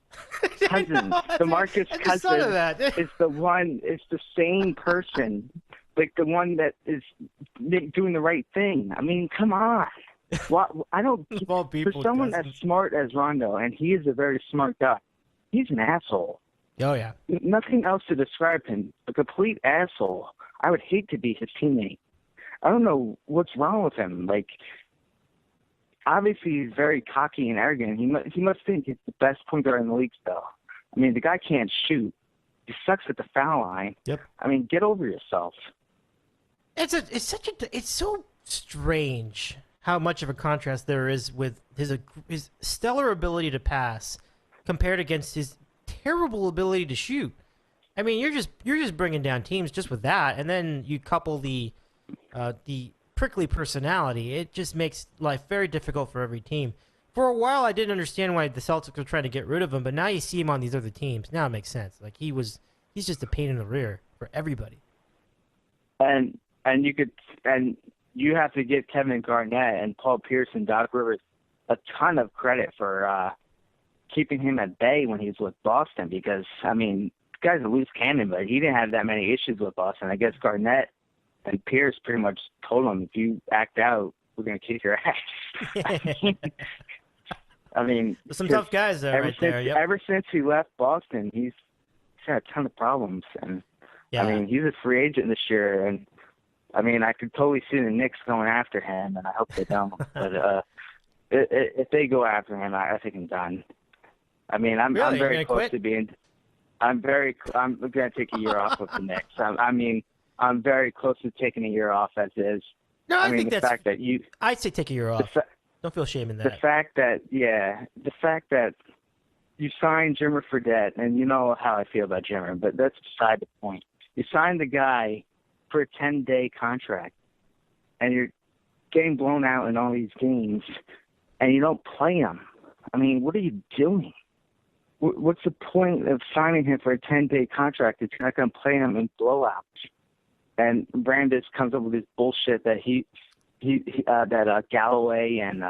Cousins. DeMarcus Cousins is the one. It's the same person, like the one that is doing the right thing. I mean, come on. I don't. For someone as smart as Rondo, and he is a very smart guy, he's an asshole.
Oh yeah.
Nothing else to describe him. A complete asshole. I would hate to be his teammate. I don't know what's wrong with him. Like, obviously he's very cocky and arrogant. He must think he's the best point guard in the league still. I mean, the guy can't shoot. He sucks at the foul line.
Yep.
I mean, get over yourself.
It's so strange how much of a contrast there is with his stellar ability to pass compared against his terrible ability to shoot. I mean, you're just bringing down teams just with that, and then you couple the prickly personality. It just makes life very difficult for every team. For a while, I didn't understand why the Celtics were trying to get rid of him, but now you see him on these other teams. Now it makes sense. Like he's just a pain in the rear for everybody.
And you have to give Kevin Garnett and Paul Pierce and Doc Rivers a ton of credit for keeping him at bay when he was with Boston, because I mean, the guy's a loose cannon, but he didn't have that many issues with Boston. I guess Garnett and Pierce pretty much told him, if you act out, we're going to kick your ass. I mean,
some tough guys there.
Ever since he left Boston, he's had a ton of problems. And I mean, he's a free agent this year. And I mean, I could totally see the Knicks going after him, and I hope they don't. But if they go after him, I think I'm done. I mean, I'm very close to being. I'm going to take a year off with the Knicks. I'm very close to taking a year off as is.
No, I think
the fact that
I'd say take a year off. Don't feel shame in that.
The fact that you signed Jimmer Fredette, and you know how I feel about Jimmer, but that's beside the point. You signed the guy for a 10-day contract, and you're getting blown out in all these games, and you don't play him. I mean, what are you doing? What's the point of signing him for a 10-day contract if you're not going to play him in blowouts? And Brandis comes up with this bullshit that that Galloway and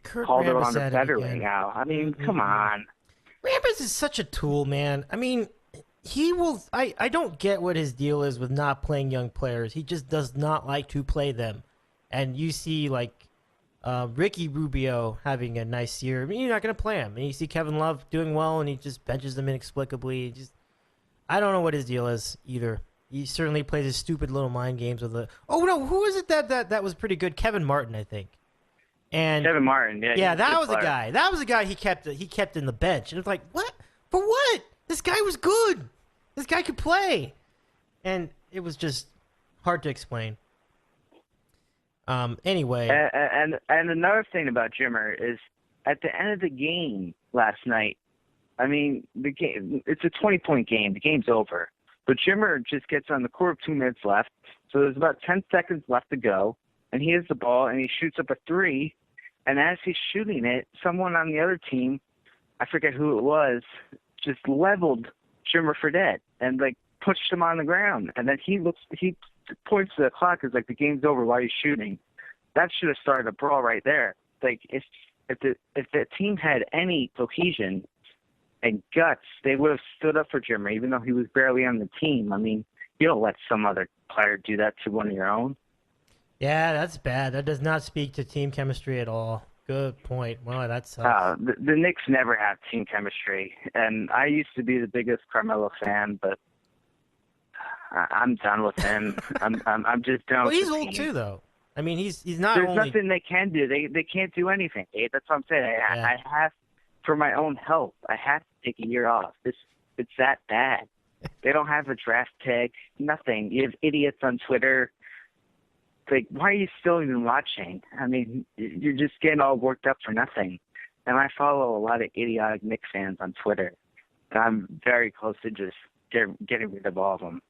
Calderon are better right now. I mean, come on.
Rambis is such a tool, man. I mean, he will. I don't get what his deal is with not playing young players. He just does not like to play them. And you see, like, Ricky Rubio having a nice year. I mean, you're not going to play him. And you see Kevin Love doing well, and he just benches them inexplicably. I don't know what his deal is either. He certainly plays his stupid little mind games with Oh no, who is it that was pretty good? Kevin Martin, I think. And
Kevin Martin, yeah.
Yeah, that was the guy. That was the guy he kept in the bench. And it's like, what? For what? This guy was good. This guy could play. And it was just hard to explain. Anyway.
And another thing about Jimmer is at the end of the game last night, I mean, it's a 20-point game. The game's over. But Jimmer just gets on the court with 2 minutes left, so there's about 10 seconds left to go, and he has the ball, and he shoots up a three, and as he's shooting it, someone on the other team, I forget who it was, just leveled Jimmer Fredette and, like, pushed him on the ground. And then he points to the clock as, like, the game's over while he's shooting. That should have started a brawl right there. Like, if the team had any cohesion and guts, they would have stood up for Jimmer, even though he was barely on the team. I mean, you don't let some other player do that to one of your own.
Yeah, that's bad. That does not speak to team chemistry at all. Good point. Well, that sucks.
The Knicks never have team chemistry, and I used to be the biggest Carmelo fan, but I'm done with him. I'm just done.
Well,
with
he's
the
old
team.
Too, though. I mean, he's not.
There's nothing they can do. They can't do anything. That's what I'm saying. I have. For my own health, I have to take a year off. It's that bad. They don't have a draft pick, nothing. You have idiots on Twitter. Like, why are you still even watching? I mean, you're just getting all worked up for nothing. And I follow a lot of idiotic Knicks fans on Twitter. And I'm very close to just getting rid of all of them.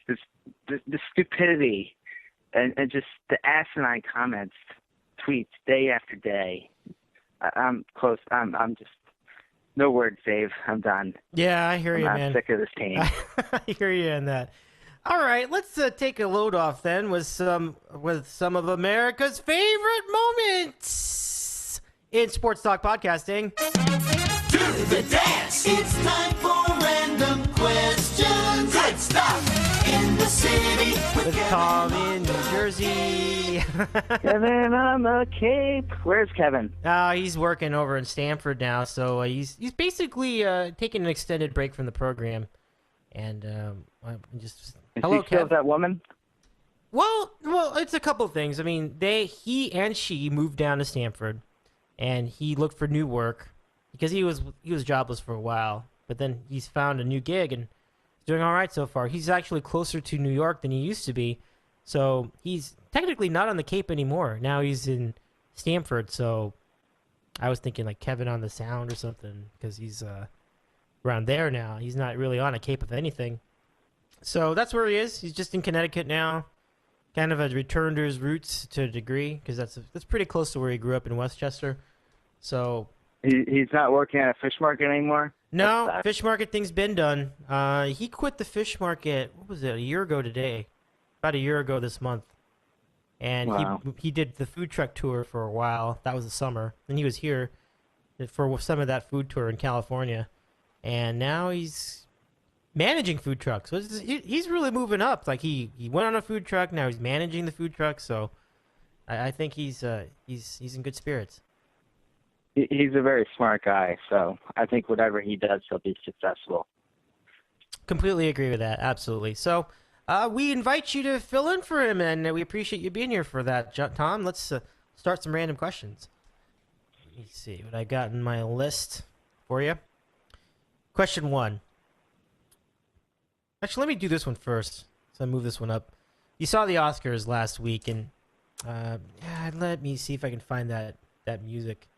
The stupidity and just the asinine comments, tweets day after day. I'm close. I'm just. No words, Dave. I'm done.
Yeah, I hear you, man.
I'm sick of this team.
I hear you on that. All right, let's take a load off then with some of America's favorite moments in sports talk podcasting.
Do the dance. It's time for random questions. Good stuff in the city
With Tom in New Jersey.
Kevin on the Cape. Where's Kevin?
He's working over in Stanford now, so he's basically taking an extended break from the program. And just
Is
hello,
he still
Kev.
with that woman?
Well, it's a couple of things. I mean, he and she moved down to Stanford, and he looked for new work because he was jobless for a while. But then he's found a new gig and doing all right so far. He's actually closer to New York than he used to be, so he's technically not on the Cape anymore. Now he's in Stanford. So I was thinking like Kevin on the Sound or something because he's around there now. He's not really on a Cape of anything. So that's where he is. He's just in Connecticut now. Kind of a return to his roots to a degree, because that's pretty close to where he grew up in Westchester. So
He's not working at a fish market anymore?
no, fish market thing's been done. He quit the fish market. What was it? A year ago today, about a year ago this month, and
Wow.
he did the food truck tour for a while. That was the summer. Then he was here for some of that food tour in California, and now he's managing food trucks. So he's really moving up. Like he went on a food truck. Now he's managing the food truck. So I think he's in good spirits.
He's a very smart guy, so I think whatever he does, he'll be successful.
Completely agree with that. Absolutely. So we invite you to fill in for him, and we appreciate you being here for that, Tom. Let's start some random questions. Let me see what I got in my list for you. Question 1. Actually, let me do this one first. So I move this one up. You saw the Oscars last week, and let me see if I can find that music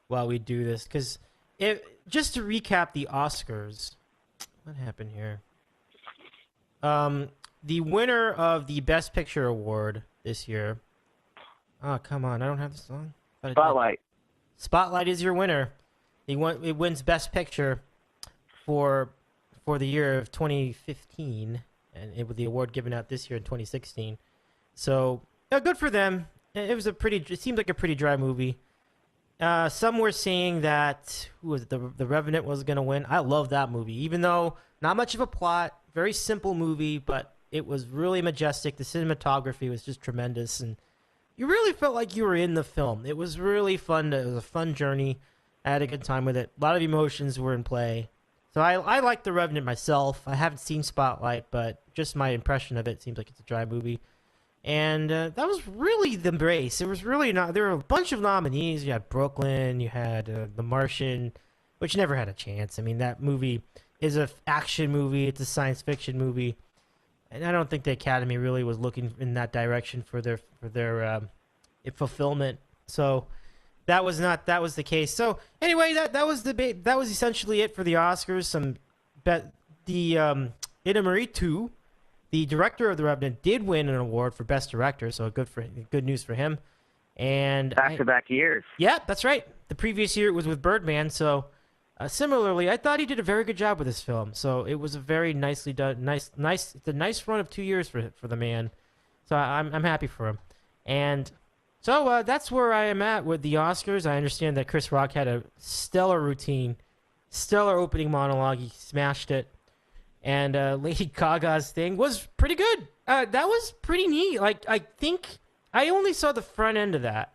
while we do this. Because just to recap the Oscars, what happened here? The winner of the Best Picture award this year. Oh, come on! I don't have the song.
Spotlight.
Spotlight is your winner. It wins Best Picture for the year of 2015, and it was the award given out this year in 2016. So, good for them. It seemed like a pretty dry movie. Some were saying that the Revenant was going to win. I love that movie, even though not much of a plot, very simple movie, but it was really majestic. The cinematography was just tremendous, and you really felt like you were in the film. It was really fun. It was a fun journey. I had a good time with it. A lot of emotions were in play. So I like The Revenant myself. I haven't seen Spotlight, but just my impression of it seems like it's a dry movie. And that was really the race. It was really not. There were a bunch of nominees. You had Brooklyn. You had The Martian, which never had a chance. I mean, that movie is an action movie. It's a science fiction movie, and I don't think the Academy really was looking in that direction for their fulfillment. So. That was the case. So anyway, that was essentially it for the Oscars. Ida Marie 2, the director of The Revenant, did win an award for Best Director. So good news for him. And
Back-to-back years.
Yeah, that's right. The previous year it was with Birdman. So similarly, I thought he did a very good job with this film. So it was a very nicely done, nice. It's a nice run of 2 years for the man. So I'm happy for him. And so that's where I am at with the Oscars. I understand that Chris Rock had a stellar routine, stellar opening monologue. He smashed it. And Lady Gaga's thing was pretty good. That was pretty neat. Like, I think I only saw the front end of that,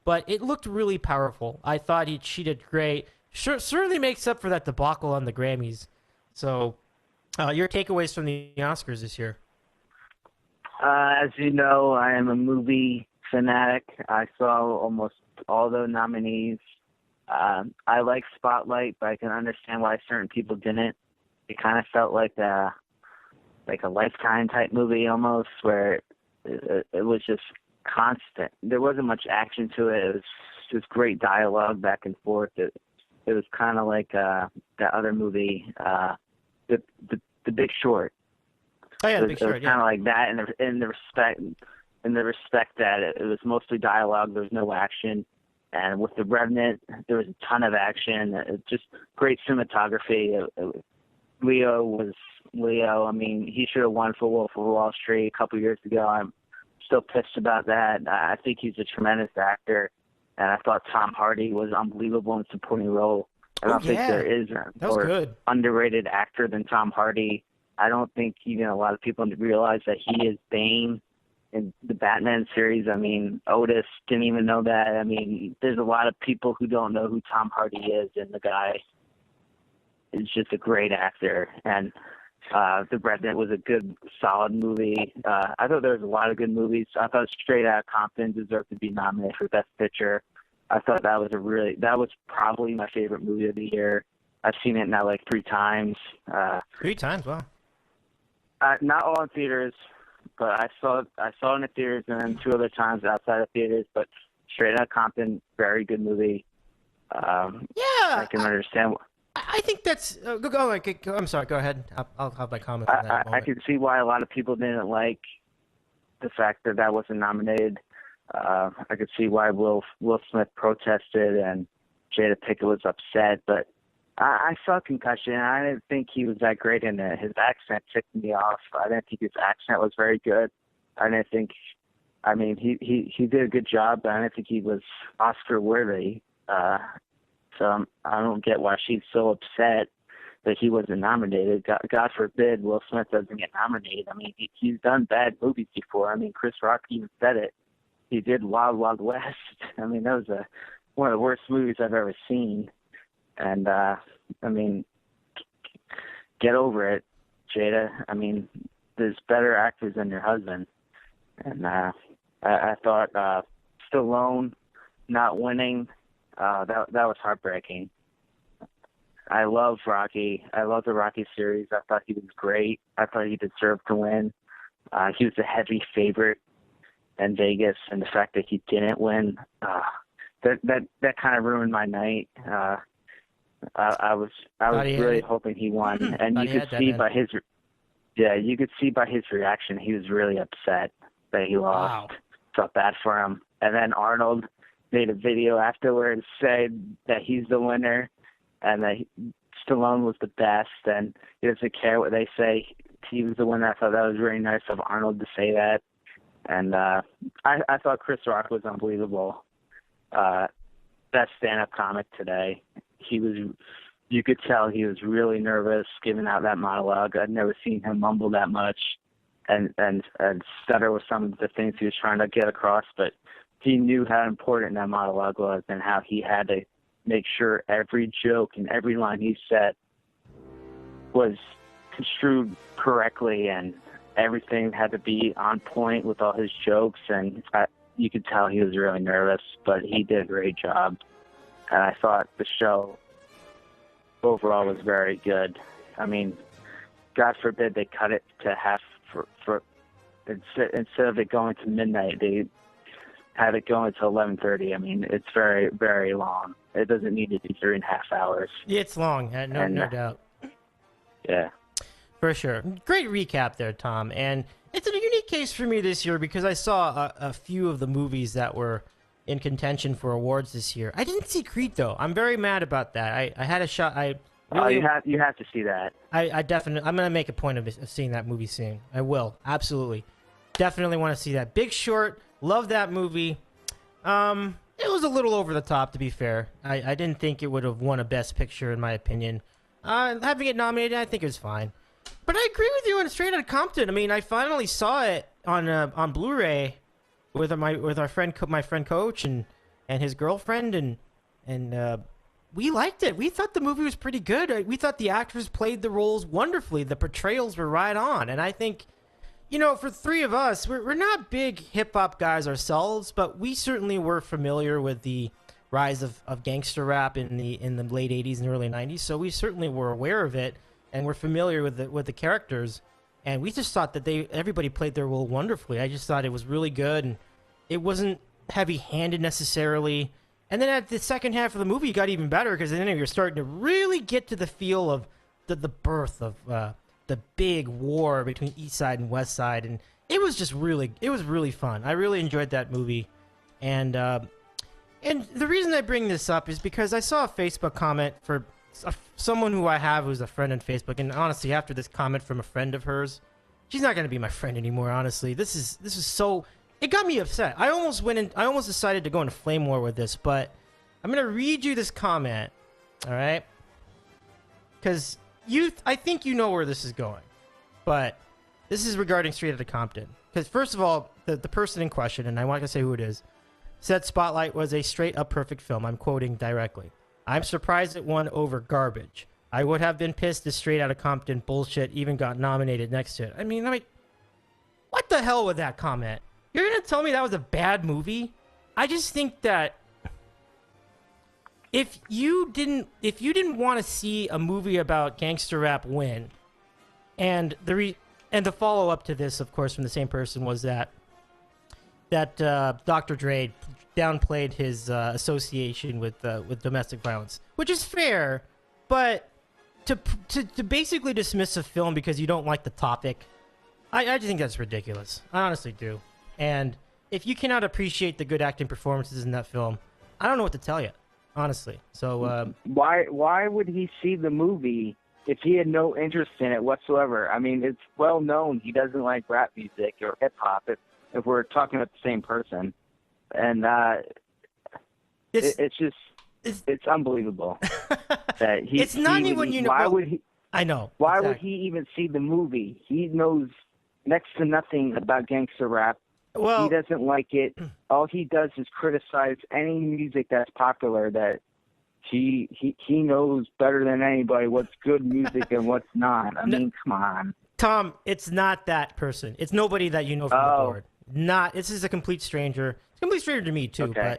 but it looked really powerful. I thought she did great. Certainly makes up for that debacle on the Grammys. So your takeaways from the Oscars this year?
As you know, I am a movie fanatic. I saw almost all the nominees. I like Spotlight, but I can understand why certain people didn't. It kind of felt like a Lifetime type movie almost, where it was just constant. There wasn't much action to it. It was just great dialogue back and forth. It was kind of like that other movie, the Big Short.
Oh yeah, Big Short.
It was kind of like that in the respect that it was mostly dialogue. There was no action. And with The Revenant, there was a ton of action. Just great cinematography. Leo. I mean, he should have won for Wolf of Wall Street a couple years ago. I'm still pissed about that. I think he's a tremendous actor. And I thought Tom Hardy was unbelievable in supporting role. I don't think
yeah.
there is
That
a
was
more
good.
underrated actor than Tom Hardy. I don't think even a lot of people realize that he is Bane in the Batman series. I mean, Otis didn't even know that. I mean, there's a lot of people who don't know who Tom Hardy is, and the guy is just a great actor. And The Revenant was a good, solid movie. I thought there was a lot of good movies. I thought Straight Outta Compton deserved to be nominated for Best Picture. I thought that was probably my favorite movie of the year. I've seen it now like 3 times.
3 times, wow.
Not all in theaters, but I saw it in the theaters and then 2 other times outside of theaters. But Straight Outta Compton, very good movie. I can understand.
I think that's I'm sorry. Go ahead. I'll have my comment on that. In a
I
moment.
can see why a lot of people didn't like the fact that wasn't nominated. I could see why Will Smith protested and Jada Pinkett was upset, but I saw Concussion, and I didn't think he was that great in it. His accent ticked me off. I didn't think his accent was very good. I didn't think. I mean, he did a good job, but I didn't think he was Oscar worthy. So I don't get why she's so upset that he wasn't nominated. God forbid Will Smith doesn't get nominated. I mean, he's done bad movies before. I mean, Chris Rock even said it. He did Wild Wild West. I mean, that was one of the worst movies I've ever seen. And, I mean, get over it, Jada. I mean, there's better actors than your husband. And I thought Stallone not winning, that was heartbreaking. I love Rocky. I love the Rocky series. I thought he was great. I thought he deserved to win. He was a heavy favorite in Vegas, and the fact that he didn't win, that kind of ruined my night. I was really hoping he won, and you could see by his reaction he was really upset that he lost.
Wow.
Felt bad for him. And then Arnold made a video afterwards saying that he's the winner and that Stallone was the best, and he doesn't care what they say. He was the winner. I thought that was really nice of Arnold to say that. And I thought Chris Rock was unbelievable. Best stand-up comic today. You could tell he was really nervous giving out that monologue. I'd never seen him mumble that much and stutter with some of the things he was trying to get across, but he knew how important that monologue was and how he had to make sure every joke and every line he said was construed correctly, and everything had to be on point with all his jokes, and you could tell he was really nervous, but he did a great job. And I thought the show overall was very good. I mean, God forbid they cut it to half for instead of it going to midnight, they had it going to 11:30. I mean, it's very, very long. It doesn't need to be 3.5 hours.
Yeah, it's long. No doubt.
Yeah.
For sure. Great recap there, Tom. And it's a unique case for me this year because I saw a few of the movies that were in contention for awards this year. I didn't see Creed, though. I'm very mad about that. I had a shot.
You have to see that.
I definitely. I'm gonna make a point of seeing that movie soon. I will, absolutely, definitely want to see that. Big Short, love that movie. It was a little over the top, to be fair. I didn't think it would have won a Best Picture, in my opinion. Having it nominated, I think it was fine. But I agree with you on Straight Outta Compton. I mean, I finally saw it on Blu-ray with my friend Coach and his girlfriend, and we liked it. We thought the movie was pretty good. We thought the actors played the roles wonderfully. The portrayals were right on, and I think, for 3 of us, we're not big hip-hop guys ourselves, but we certainly were familiar with the rise of gangster rap in the late 80s and early 90s, so we certainly were aware of it, and we're familiar with the characters, and we just thought that everybody played their role wonderfully. I just thought it was really good, and it wasn't heavy-handed necessarily. And then at the second half of the movie, it got even better because then you're starting to really get to the feel of the birth of the big war between East Side and West Side, and it was really fun. I really enjoyed that movie, and the reason I bring this up is because I saw a Facebook comment for someone who I have who's a friend on Facebook, and honestly, after this comment from a friend of hers, she's not going to be my friend anymore. Honestly, this is so. It got me upset. I almost decided to go into flame war with this, but I'm going to read you this comment, all right? because I think you know where this is going, but this is regarding Straight Outta Compton. Because first of all, the person in question, and I want to say who it is, said Spotlight was a straight up perfect film. I'm quoting directly. I'm surprised it won over garbage. I would have been pissed if Straight Outta Compton bullshit even got nominated next to it. I mean, what the hell with that comment? You're gonna tell me that was a bad movie? I just think that if you didn't want to see a movie about gangster rap win, and the follow up to this, of course, from the same person was that Dr. Dre downplayed his association with domestic violence, which is fair, but to basically dismiss a film because you don't like the topic, I just think that's ridiculous. I honestly do. And if you cannot appreciate the good acting performances in that film, I don't know what to tell you, honestly. So
why would he see the movie if he had no interest in it whatsoever? I mean, it's well known he doesn't like rap music or hip hop. If we're talking about the same person, and it's unbelievable that he.
It's not even
why would he?
I know.
Why
exactly.
would he even see the movie? He knows next to nothing about gangster rap.
Well,
he doesn't like it. All he does is criticize any music that's popular. That he knows better than anybody what's good music and what's not. I mean, come on,
Tom. It's not that person. It's nobody that you know from the board. This is a complete stranger. It's a complete stranger to me too.
Okay.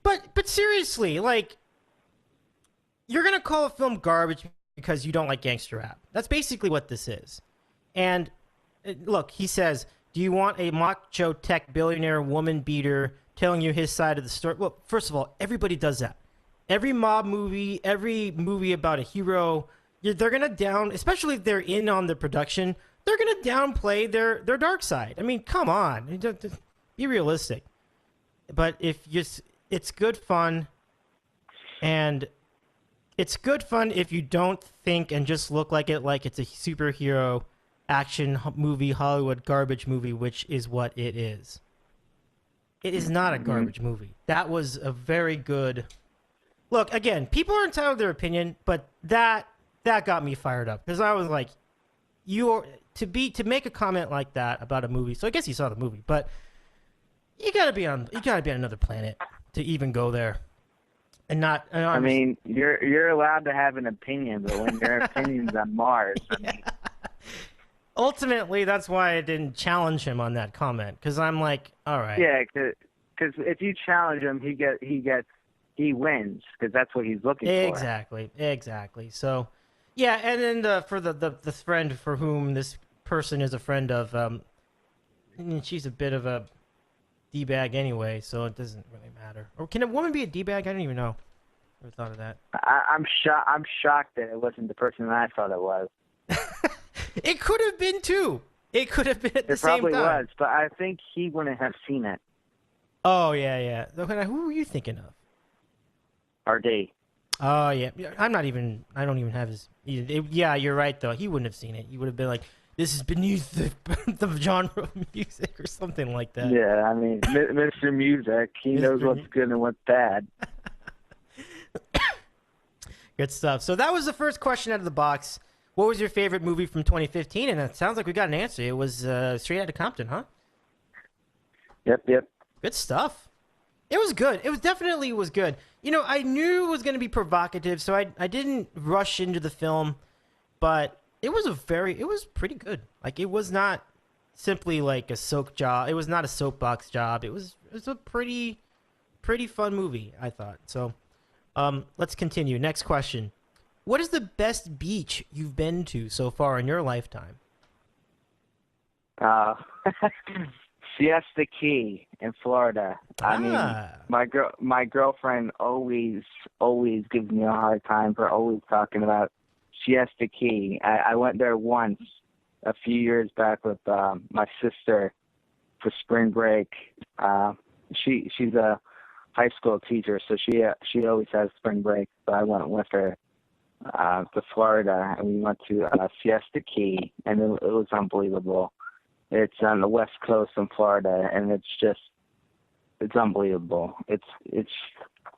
But seriously, like, you're gonna call a film garbage because you don't like gangster rap. That's basically what this is. And look, he says, do you want a macho tech billionaire woman beater telling you his side of the story? Well, first of all, everybody does that. Every mob movie, every movie about a hero, they're going to especially if they're in on the production, they're going to downplay their dark side. I mean, come on. Be realistic. But it's good fun, and it's good fun if you don't think and just look like it's a superhero action movie, Hollywood garbage movie, which is what it is. It is not a garbage movie. That was a very good... Look, again, people are entitled to their opinion, but that got me fired up because I was like, to make a comment like that about a movie. So I guess you saw the movie, but you gotta be on another planet to even go there, and not.
I mean, you're allowed to have an opinion, but when your opinion's on Mars, I mean.
Ultimately, that's why I didn't challenge him on that comment, because I'm like, all right.
Yeah, because if you challenge him, he wins, because that's what he's looking for.
Exactly. So, yeah, and then for the friend for whom this person is a friend of, she's a bit of a D-bag anyway, so it doesn't really matter. Or can a woman be a D-bag? I don't even know. Never thought of that.
I'm shocked that it wasn't the person that I thought it was.
It could have been too. It could have been at the same time.
It probably was, but I think he wouldn't have seen it.
Oh yeah. Who were you thinking of?
RD.
Oh yeah, I don't even have his. Yeah, you're right though. He wouldn't have seen it. He would have been like, "This is beneath the genre of music" or something like that.
Yeah, I mean, Mr. Music, he knows what's good and what's bad.
Good stuff. So that was the first question out of the box. What was your favorite movie from 2015? And it sounds like we got an answer. It was Straight Outta Compton, huh?
Yep.
Good stuff. It was good. It was definitely good. You know, I knew it was going to be provocative, so I didn't rush into the film, but it was pretty good. Like, it was not simply like a soak job. It was not a soapbox job. It was a pretty fun movie, I thought. So, let's continue. Next question. What is the best beach you've been to so far in your lifetime?
Siesta Key in Florida. I mean, my girlfriend always gives me a hard time for always talking about Siesta Key. I went there once a few years back with my sister for spring break. She's a high school teacher, so she always has spring break. So I went with her to Florida, and we went to Siesta Key, and it was unbelievable. It's on the west coast in Florida, and it's unbelievable. It's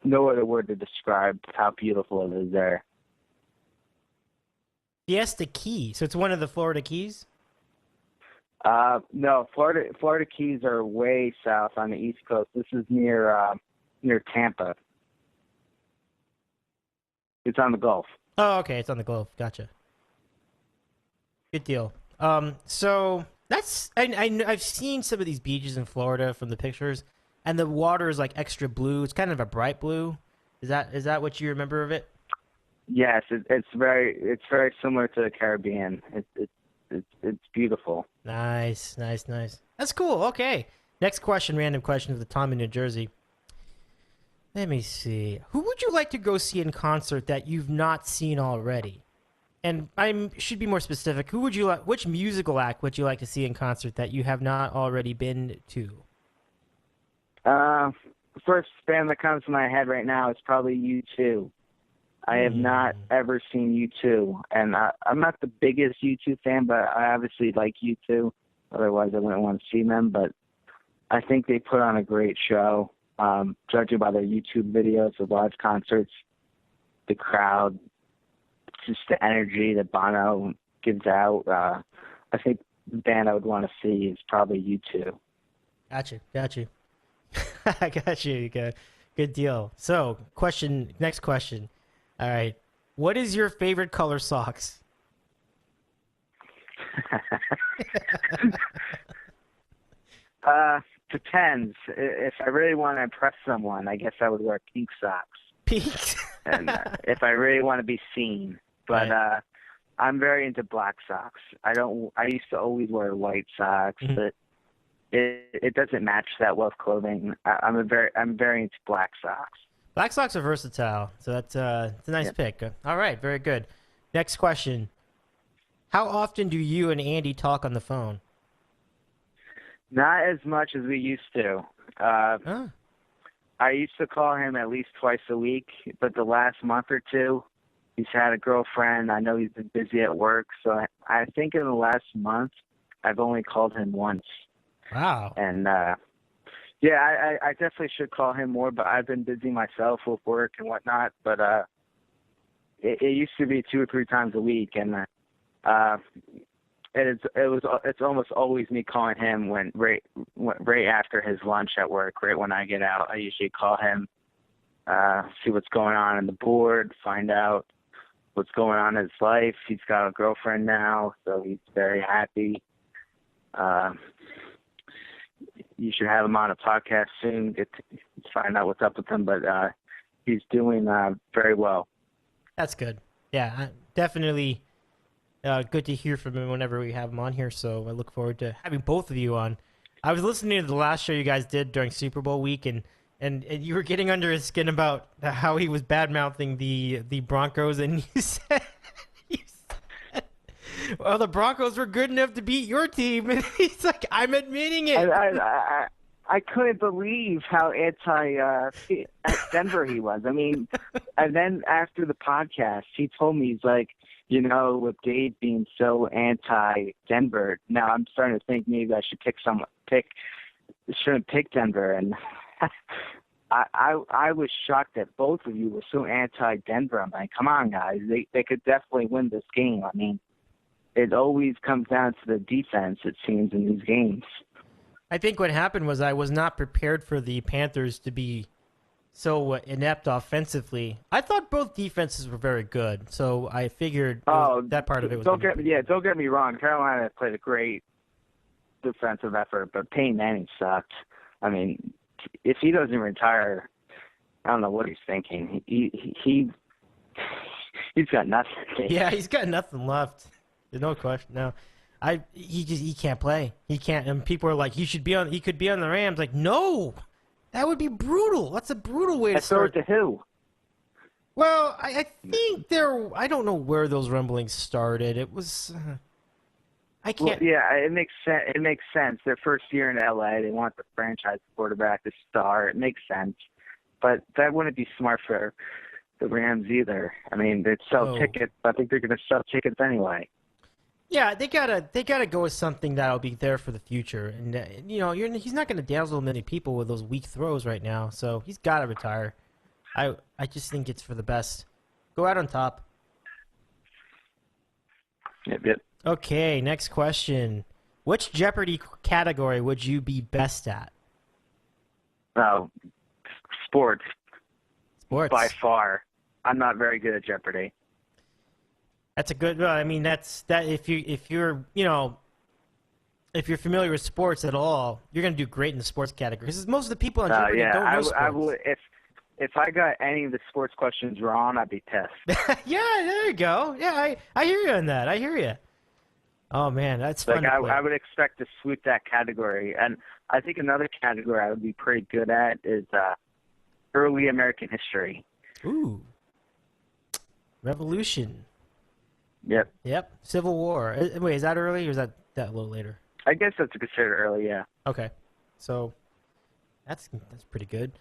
no other word to describe how beautiful it is there.
Fiesta Key. So it's one of the Florida Keys?
No, Florida Keys are way south on the East Coast. This is near Tampa. It's on the Gulf.
Oh, okay. It's on the Gulf. Gotcha. Good deal. So that's I've seen some of these beaches in Florida from the pictures, and the water is like extra blue. It's kind of a bright blue. Is that what you remember of it?
Yes, it's very similar to the Caribbean. It's beautiful.
Nice. That's cool. Okay. Next question, random question of the Tom in New Jersey. Let me see. Who would you like to go see in concert that you've not seen already? And I should be more specific. Who would you like? Which musical act would you like to see in concert that you have not already been to?
First band that comes to my head right now is probably U2. I have not ever seen U2, and I'm not the biggest U2 fan, but I obviously like U2. Otherwise, I wouldn't want to see them. But I think they put on a great show. Judging by their YouTube videos of live concerts, the crowd, just the energy that Bono gives out. I think the band I would want to see is probably U2.
Got you. I got you. Good deal. So, next question. All right. What is your favorite color socks?
Depends. If I really want to impress someone, I guess I would wear pink socks.
Pink.
And if I really want to be seen. But
right.
I'm very into black socks. I used to always wear white socks, but it doesn't match that well with clothing. I'm very into black socks.
Black socks are versatile, so it's a nice pick. All right, very good. Next question. How often do you and Andy talk on the phone?
Not as much as we used to. I used to call him at least twice a week, but the last month or two, he's had a girlfriend. I know he's been busy at work, so I think in the last month, I've only called him once.
Wow.
And yeah, I definitely should call him more, but I've been busy myself with work and whatnot. But it used to be 2 or 3 times a week, and it's almost always me calling him right after his lunch at work, right when I get out. I usually call him, see what's going on the board, find out what's going on in his life. He's got a girlfriend now, so he's very happy. You should have him on a podcast soon. Get to find out what's up with him, but he's doing very well.
That's good. Yeah, definitely good to hear from him whenever we have him on here. So I look forward to having both of you on. I was listening to the last show you guys did during Super Bowl week, and you were getting under his skin about how he was bad-mouthing the Broncos, and you said, well, the Broncos were good enough to beat your team. And he's like, I'm admitting it.
I couldn't believe how anti Denver he was. I mean, and then after the podcast, he told me, he's like, with Dave being so anti-Denver, now I'm starting to think maybe I should shouldn't pick Denver. And I was shocked that both of you were so anti-Denver. I'm like, come on, guys. They could definitely win this game. I mean, it always comes down to the defense, it seems, in these games.
I think what happened was I was not prepared for the Panthers to be so inept offensively. I thought both defenses were very good, so I figured that part of it was.
Don't get me wrong. Carolina played a great defensive effort, but Peyton Manning sucked. I mean, if he doesn't retire, I don't know what he's thinking. He's got nothing.
Yeah, he's got nothing left. There's no question. No, he can't play. He can't. And people are like, he could be on the Rams. Like, no, that would be brutal. That's a brutal way to start.
To who?
Well, I think I don't know where those rumblings started. It was. I can't.
Well, yeah, it makes sense. It makes sense. Their first year in LA, they want the franchise quarterback to start. It makes sense, but that wouldn't be smart for the Rams either. I mean, they sell tickets. I think they're going to sell tickets anyway.
Yeah, they gotta go with something that'll be there for the future, and he's not gonna dazzle many people with those weak throws right now, so he's gotta retire. I just think it's for the best. Go out on top.
Yep.
Okay, next question. Which Jeopardy category would you be best at?
Oh, sports
Sports.
by far. I'm not very good at Jeopardy.
That's a good. I mean, that's that. If you're familiar with sports at all, you're gonna do great in the sports category. Because most of the people on Jeopardy don't know sports.
I would if I got any of the sports questions wrong, I'd be pissed.
Yeah, there you go. Yeah, I hear you on that. I hear you. Oh man, that's fun.
Like I would expect to sweep that category, and I think another category I would be pretty good at is early American history.
Ooh. Revolution.
Yep.
Civil War. Wait, is that early or is that a little later?
I guess that's considered early, yeah.
Okay. So that's pretty good.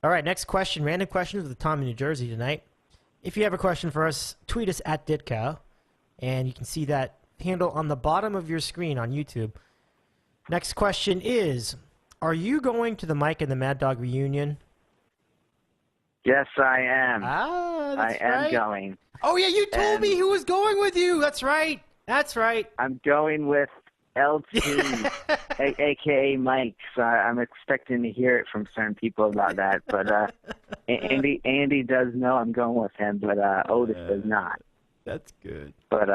All right, next question. Random questions with Tom in New Jersey tonight. If you have a question for us, tweet us at Ditko, and you can see that handle on the bottom of your screen on YouTube. Next question is, are you going to the Mike and the Mad Dog reunion?
Yes, I am.
That's
I am
right.
going.
Oh, yeah, you told me who was going with you. That's right.
I'm going with LT, a.k.a. Mike, so I'm expecting to hear it from certain people about that. But Andy does know I'm going with him, but Otis does not.
That's good.
But,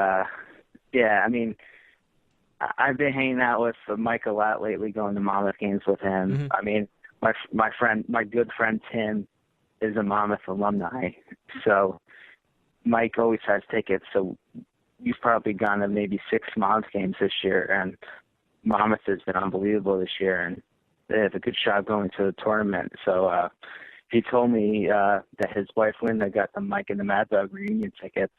yeah, I mean, I've been hanging out with Mike a lot lately, going to Monmouth games with him.
Mm-hmm.
I mean, my good friend Tim is a Monmouth alumni, so Mike always has tickets. So you've probably gone to maybe 6 Monmouth games this year, and Monmouth has been unbelievable this year, and they have a good shot going to the tournament. So he told me that his wife Linda got the Mike and the Mad Dog reunion tickets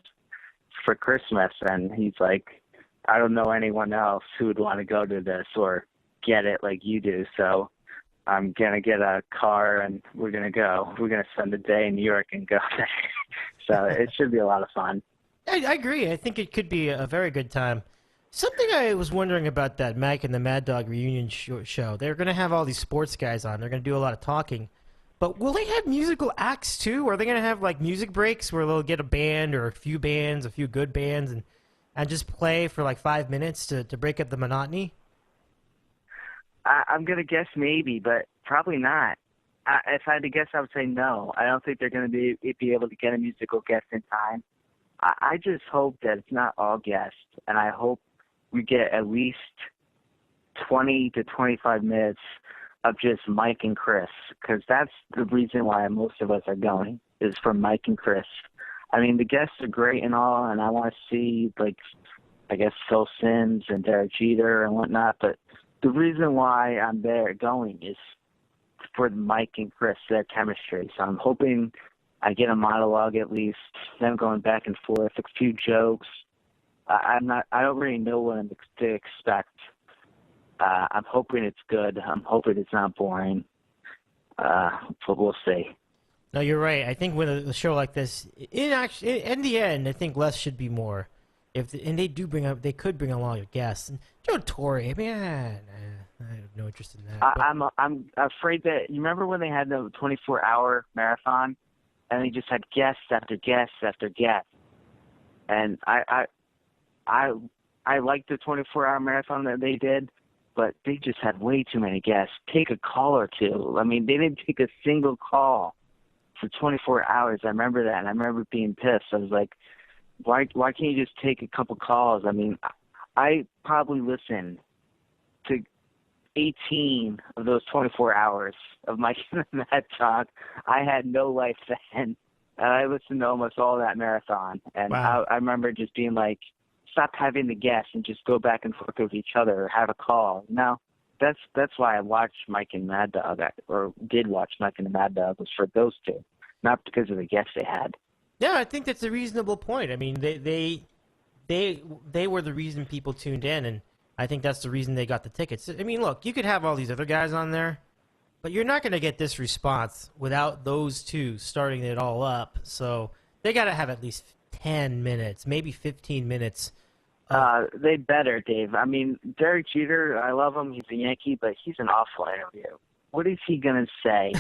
for Christmas, and he's like, I don't know anyone else who would want to go to this or get it like you do, so I'm going to get a car and we're going to go. We're going to spend a day in New York and go there. So it should be a lot of fun.
I agree. I think it could be a very good time. Something I was wondering about that Mike and the Mad Dog reunion show. They're going to have all these sports guys on. They're going to do a lot of talking. But will they have musical acts too? Or are they going to have like music breaks where they'll get a band or a few good bands, and just play for like 5 minutes to break up the monotony?
I'm going to guess maybe, but probably not. If I had to guess, I would say no. I don't think they're going to be able to get a musical guest in time. I just hope that it's not all guests, and I hope we get at least 20 to 25 minutes of just Mike and Chris, because that's the reason why most of us are going, is for Mike and Chris. I mean, the guests are great and all, and I want to see, like, I guess Phil Simms and Derek Jeter and whatnot, but the reason why I'm there going is for Mike and Chris, their chemistry. So I'm hoping I get a monologue at least, them going back and forth, a few jokes. I don't really know what to expect. I'm hoping it's good. I'm hoping it's not boring. But we'll see.
No, you're right. I think with a show like this, in the end, I think less should be more. They could bring along your guests. And Joe Torre, I mean, I have no interest in that.
I'm afraid that, you remember when they had the 24-hour marathon, and they just had guests after guests after guests, and I liked the 24-hour marathon that they did, but they just had way too many guests. Take a call or two. I mean, they didn't take a single call for 24 hours. I remember that, and I remember being pissed. I was like, why can't you just take a couple calls? I mean, I probably listened to 18 of those 24 hours of Mike and the Mad Dog. I had no life then, and I listened to almost all that marathon. And
wow.
I remember just being like, stop having the guests and just go back and forth with each other or have a call. No, that's why I watched Mike and Mad Dog, or did watch Mike and the Mad Dog, was for those two, not because of the guests they had.
Yeah, I think that's a reasonable point. I mean, they were the reason people tuned in, and I think that's the reason they got the tickets. I mean, look, you could have all these other guys on there, but you're not going to get this response without those two starting it all up. So they got to have at least 10 minutes, maybe 15 minutes.
They better, Dave. I mean, Derek Jeter, I love him. He's a Yankee, but he's an awful interview. What is he going to say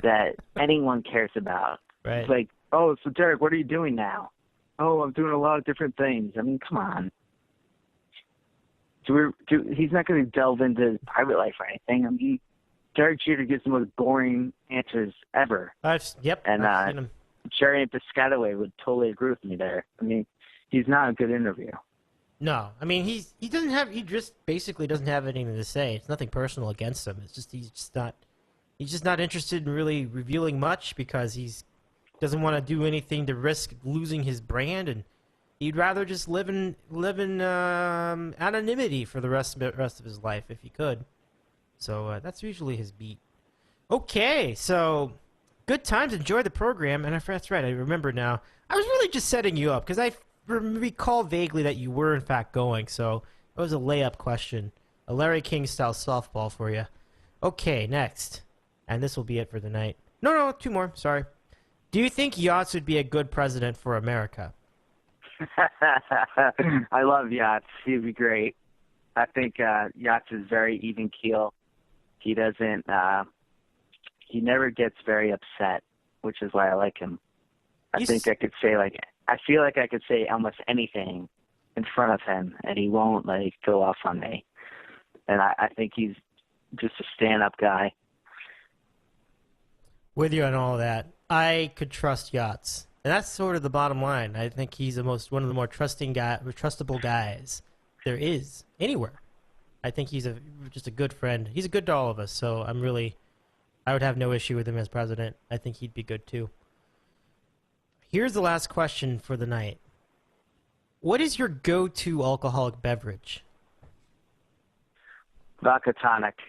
that anyone cares about?
Right.
It's like, oh, so Derek, what are you doing now? oh, I'm doing a lot of different things. I mean, come on. He's not going to delve into his private life or anything. I mean, Derek Jeter gives the most boring answers ever.
Yep.
And
I've seen him.
Jerry and Piscataway would totally agree with me there. I mean, he's not a good interview.
No, I mean he just basically doesn't have anything to say. It's nothing personal against him. It's just he's just not interested in really revealing much because he's doesn't want to do anything to risk losing his brand, and he'd rather just live in anonymity for the rest of his life if he could. So that's usually his beat. Okay, so good times. Enjoy the program, and that's right. I remember now. I was really just setting you up because I recall vaguely that you were in fact going, so it was a layup question, a Larry King style softball for you. Okay, next, and this will be it for the night. No, two more. Sorry. Do you think Yachts would be a good president for America?
I love Yachts. He'd be great. I think Yachts is very even keel. He doesn't. He never gets very upset, which is why I like him. I feel like I could say almost anything in front of him, and he won't go off on me. And I think he's just a stand-up guy.
With you on all that, I could trust Yachts, and that's sort of the bottom line. I think he's one of the more trustable guys there is anywhere. I think he's just a good friend. He's good to all of us, so I would have no issue with him as president. I think he'd be good too. Here's the last question for the night. What is your go-to alcoholic beverage?
Vodka tonic.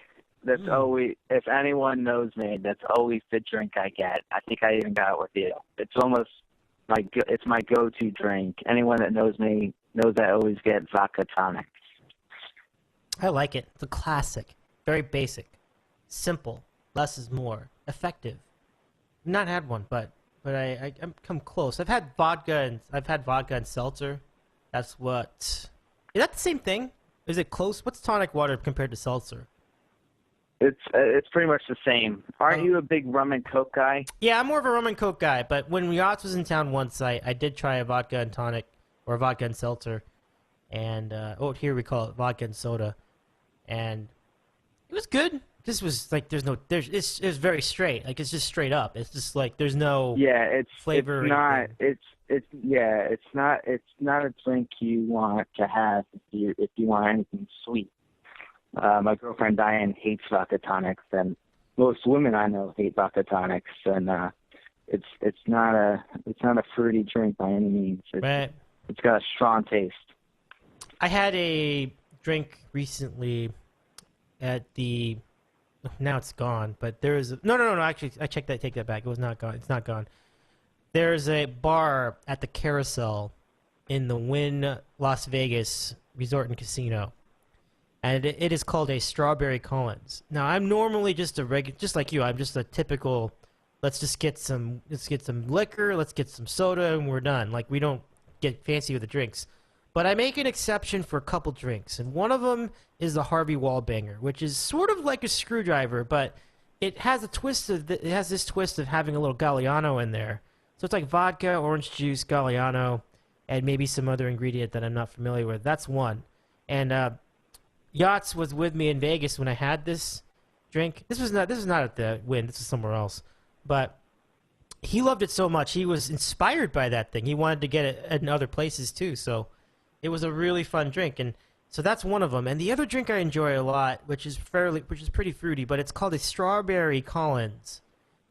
That's always, if anyone knows me, that's always the drink I get. I think I even got it with you. It's almost it's my go-to drink. Anyone that knows me knows I always get vodka tonic.
I like it. It's a classic. Very basic. Simple. Less is more. Effective. Not had one, but I'm come close. I've had vodka and seltzer. Is that the same thing? Is it close? What's tonic water compared to seltzer?
It's pretty much the same. Aren't you a big rum and coke guy?
Yeah, I'm more of a rum and coke guy. But when Yachts was in town once, I did try a vodka and tonic or a vodka and seltzer, and here we call it vodka and soda, and it was good. This was it's very straight. It's just straight up. It's just there's no flavor. It's not a drink you want to have if you want anything sweet. My girlfriend Diane hates vodka tonics, and most women I know hate vodka tonics, and it's not a fruity drink by any means. It's got a strong taste. I had a drink recently at the. Now it's gone, but there is no. Actually, I checked that. Take that back. It was not gone. It's not gone. There's a bar at the Carousel in the Wynn Las Vegas Resort and Casino, and it is called a Strawberry Collins. Now I'm normally just like you. I'm just a typical. Let's get some liquor. Let's get some soda, and we're done. We don't get fancy with the drinks. But I make an exception for a couple drinks, and one of them is the Harvey Wallbanger, which is sort of like a screwdriver, but it has this twist of having a little Galliano in there. So it's like vodka, orange juice, Galliano, and maybe some other ingredient that I'm not familiar with. That's one. And Yachts was with me in Vegas when I had this drink. This was not at the Wynn. This was somewhere else. But he loved it so much. He was inspired by that thing. He wanted to get it in other places too. So it was a really fun drink, and so that's one of them. And the other drink I enjoy a lot, which is pretty fruity, but it's called a Strawberry Collins,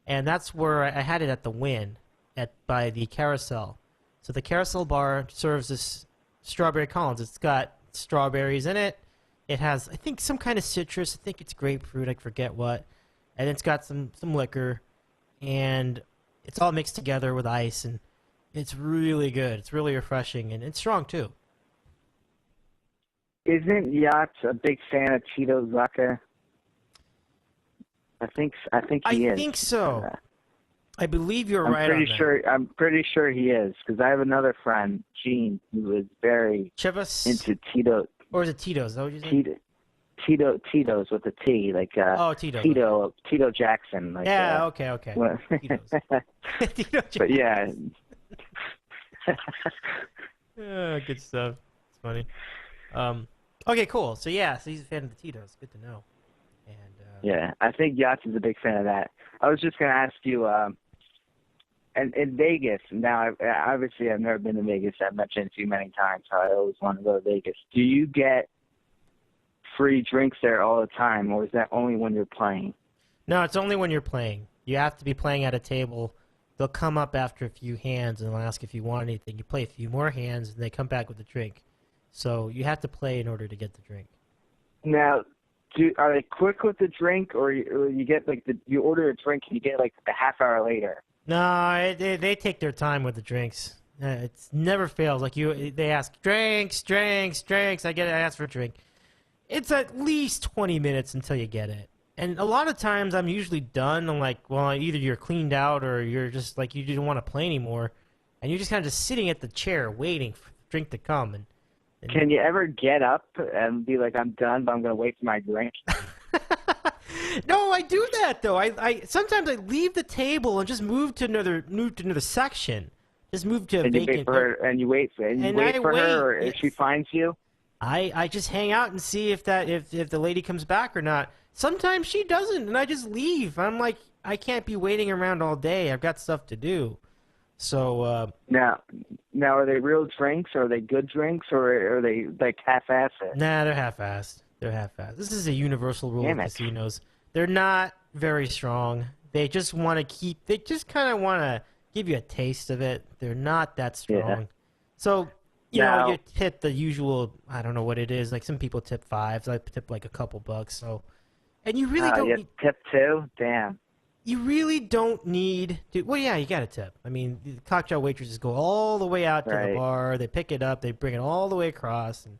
and that's where I had it at the Wynn, by the Carousel. So the Carousel bar serves this Strawberry Collins. It's got strawberries in it. It has, I think, some kind of citrus. I think it's grapefruit. I forget what. And it's got some liquor, and it's all mixed together with ice, and it's really good. It's really refreshing, and it's strong too.
Isn't Yachts a big fan of Tito's vodka? I think he is.
I think so. I believe you're right on that.
I'm pretty sure he is, because I have another friend, Gene, who is very
Chivas?
into Tito.
Or is it Tito's? Is that what you said?
Tito's with a T,
Tito.
Tito Jackson.
Okay.
Tito's.
Tito Jackson.
But yeah,
Good stuff. It's funny. Okay, cool. So he's a fan of the Tito's. Good to know. And
yeah, I think Yachts is a big fan of that. I was just going to ask you, and in Vegas, now, obviously I've never been to Vegas. I've mentioned it too many times how I always want to go to Vegas. Do you get free drinks there all the time, or is that only when you're playing?
No, it's only when you're playing. You have to be playing at a table. They'll come up after a few hands and they'll ask if you want anything. You play a few more hands and they come back with a drink. So you have to play in order to get the drink.
Now, are they quick with the drink, or you get you order a drink and you get like a half hour later?
No, they take their time with the drinks. It never fails. They ask drinks. I ask for a drink. It's at least 20 minutes until you get it. And a lot of times I'm usually done. I'm like, well, either you're cleaned out or you're just like you didn't want to play anymore, and you're just kind of just sitting at the chair waiting for the drink to come. And
can you ever get up and be like, I'm done, but I'm going to wait for my drink?
No, I do that though. I sometimes I leave the table and just move to another section. Just move to a
and
vacant.
You wait for her, and you wait for her, or if she finds you.
I just hang out and see if the lady comes back or not. Sometimes she doesn't, and I just leave. I'm like, I can't be waiting around all day. I've got stuff to do. So
now, are they real drinks? Or are they good drinks, or are they like half-assed?
Nah, they're half-assed. This is a universal rule of casinos. They're not very strong. They just want to They just kind of want to give you a taste of it. They're not that strong.
Yeah.
So. You tip the usual, I don't know what it is. Like some people tip $5. I tip like a couple bucks. So, and you really don't need...
tip 2? Damn.
You really don't need to... Well, yeah, you got to tip. I mean, the cocktail waitresses go all the way out to the bar. They pick it up. They bring it all the way across. And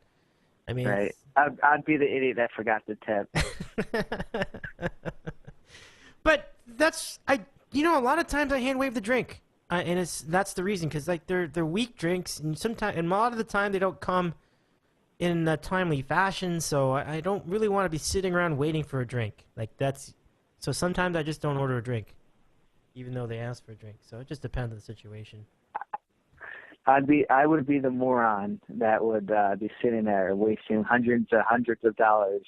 I mean...
Right. I'd be the idiot that forgot to tip.
But that's... a lot of times I hand wave the drink. And that's the reason, because like they're weak drinks, and a lot of the time they don't come in a timely fashion. So I don't really want to be sitting around waiting for a drink. So sometimes I just don't order a drink, even though they ask for a drink. So it just depends on the situation.
I would be the moron that would be sitting there wasting hundreds of dollars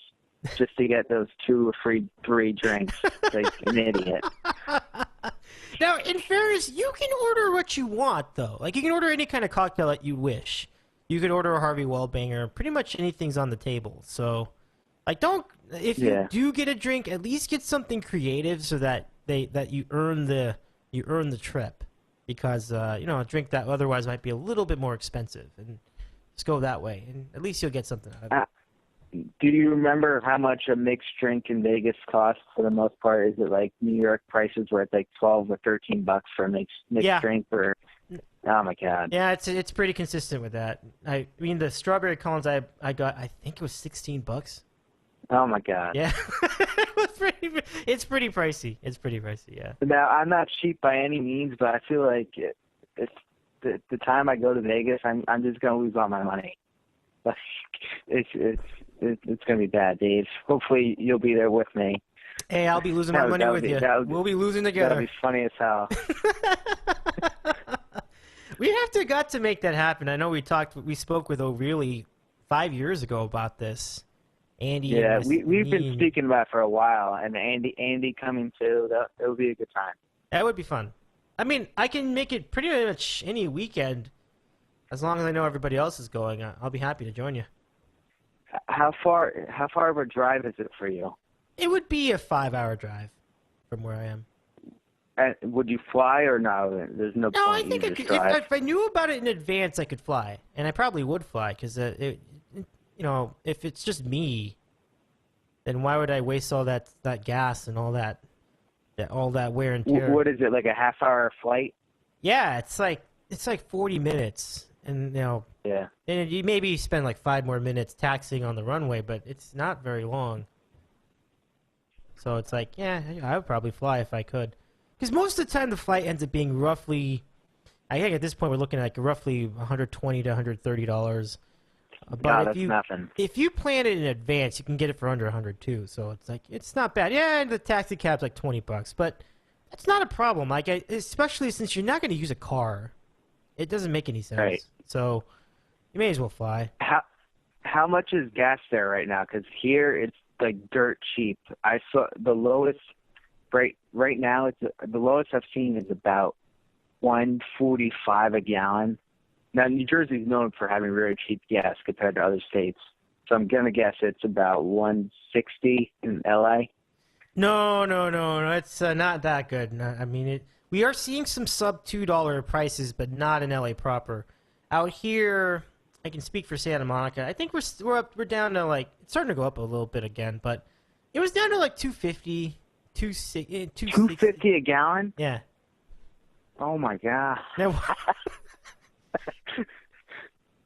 just to get those 2 or 3 drinks. Like an idiot.
Now, in fairness, you can order what you want, though. Like, you can order any kind of cocktail that you wish. You can order a Harvey Wellbanger. Pretty much anything's on the table. So, like, if you do get a drink, at least get something creative so that you earn the trip. Because, a drink that otherwise might be a little bit more expensive. And just go that way. And at least you'll get something out of it.
Do you remember how much a mixed drink in Vegas costs for the most part? Is it like New York prices where it's like $12 or $13 for a mixed drink? Or oh my god!
Yeah, it's pretty consistent with that. I mean, the strawberry Collins I got, I think it was $16.
Oh my god!
Yeah, it's pretty pricey. It's pretty pricey. Yeah.
Now I'm not cheap by any means, but I feel like it's the time I go to Vegas, I'm just gonna lose all my money. Like it's gonna be bad, Dave. Hopefully you'll be there with me.
Hey, I'll be losing my money with you. We'll be losing together.
That'll be funny as hell.
We got to make that happen. I know we spoke with O'Reilly 5 years ago about this. Andy.
Yeah, we've been speaking about it for a while, and Andy coming too. It would be a good time.
That would be fun. I mean, I can make it pretty much any weekend, as long as I know everybody else is going. I'll be happy to join you.
How far of a drive is it for you?
It would be a 5-hour drive from where I am.
And would you fly or no? There's no point.
No, I think if I knew about it in advance, I could fly, and I probably would fly because if it's just me, then why would I waste all that gas and all that wear and tear?
What is it, like a half-hour flight?
Yeah, it's like 40 minutes, and
yeah,
and you maybe spend like 5 more minutes taxiing on the runway, but it's not very long. So it's like, yeah, I would probably fly if I could, because most of the time the flight ends up being roughly, I think at this point we're looking at like roughly $120 to $130. But
that's nothing.
If you plan it in advance, you can get it for under $100 too. So it's like, it's not bad. Yeah, and the taxi cab's like $20, but that's not a problem. Like, especially since you're not going to use a car. It doesn't make any sense.
Right.
So you may as well fly.
How much is gas there right now? Because here it's like dirt cheap. I saw the lowest right now. The lowest I've seen is about $1.45 a gallon. Now New Jersey's known for having very cheap gas compared to other states, so I'm gonna guess it's about $1.60 in LA.
No. It's not that good. No, I mean, we are seeing some sub $2 prices, but not in LA proper. Out here, I can speak for Santa Monica. I think we're down to like it's starting to go up a little bit again, but it was down to like 250,
250 a gallon?
Yeah.
Oh my god.
Now,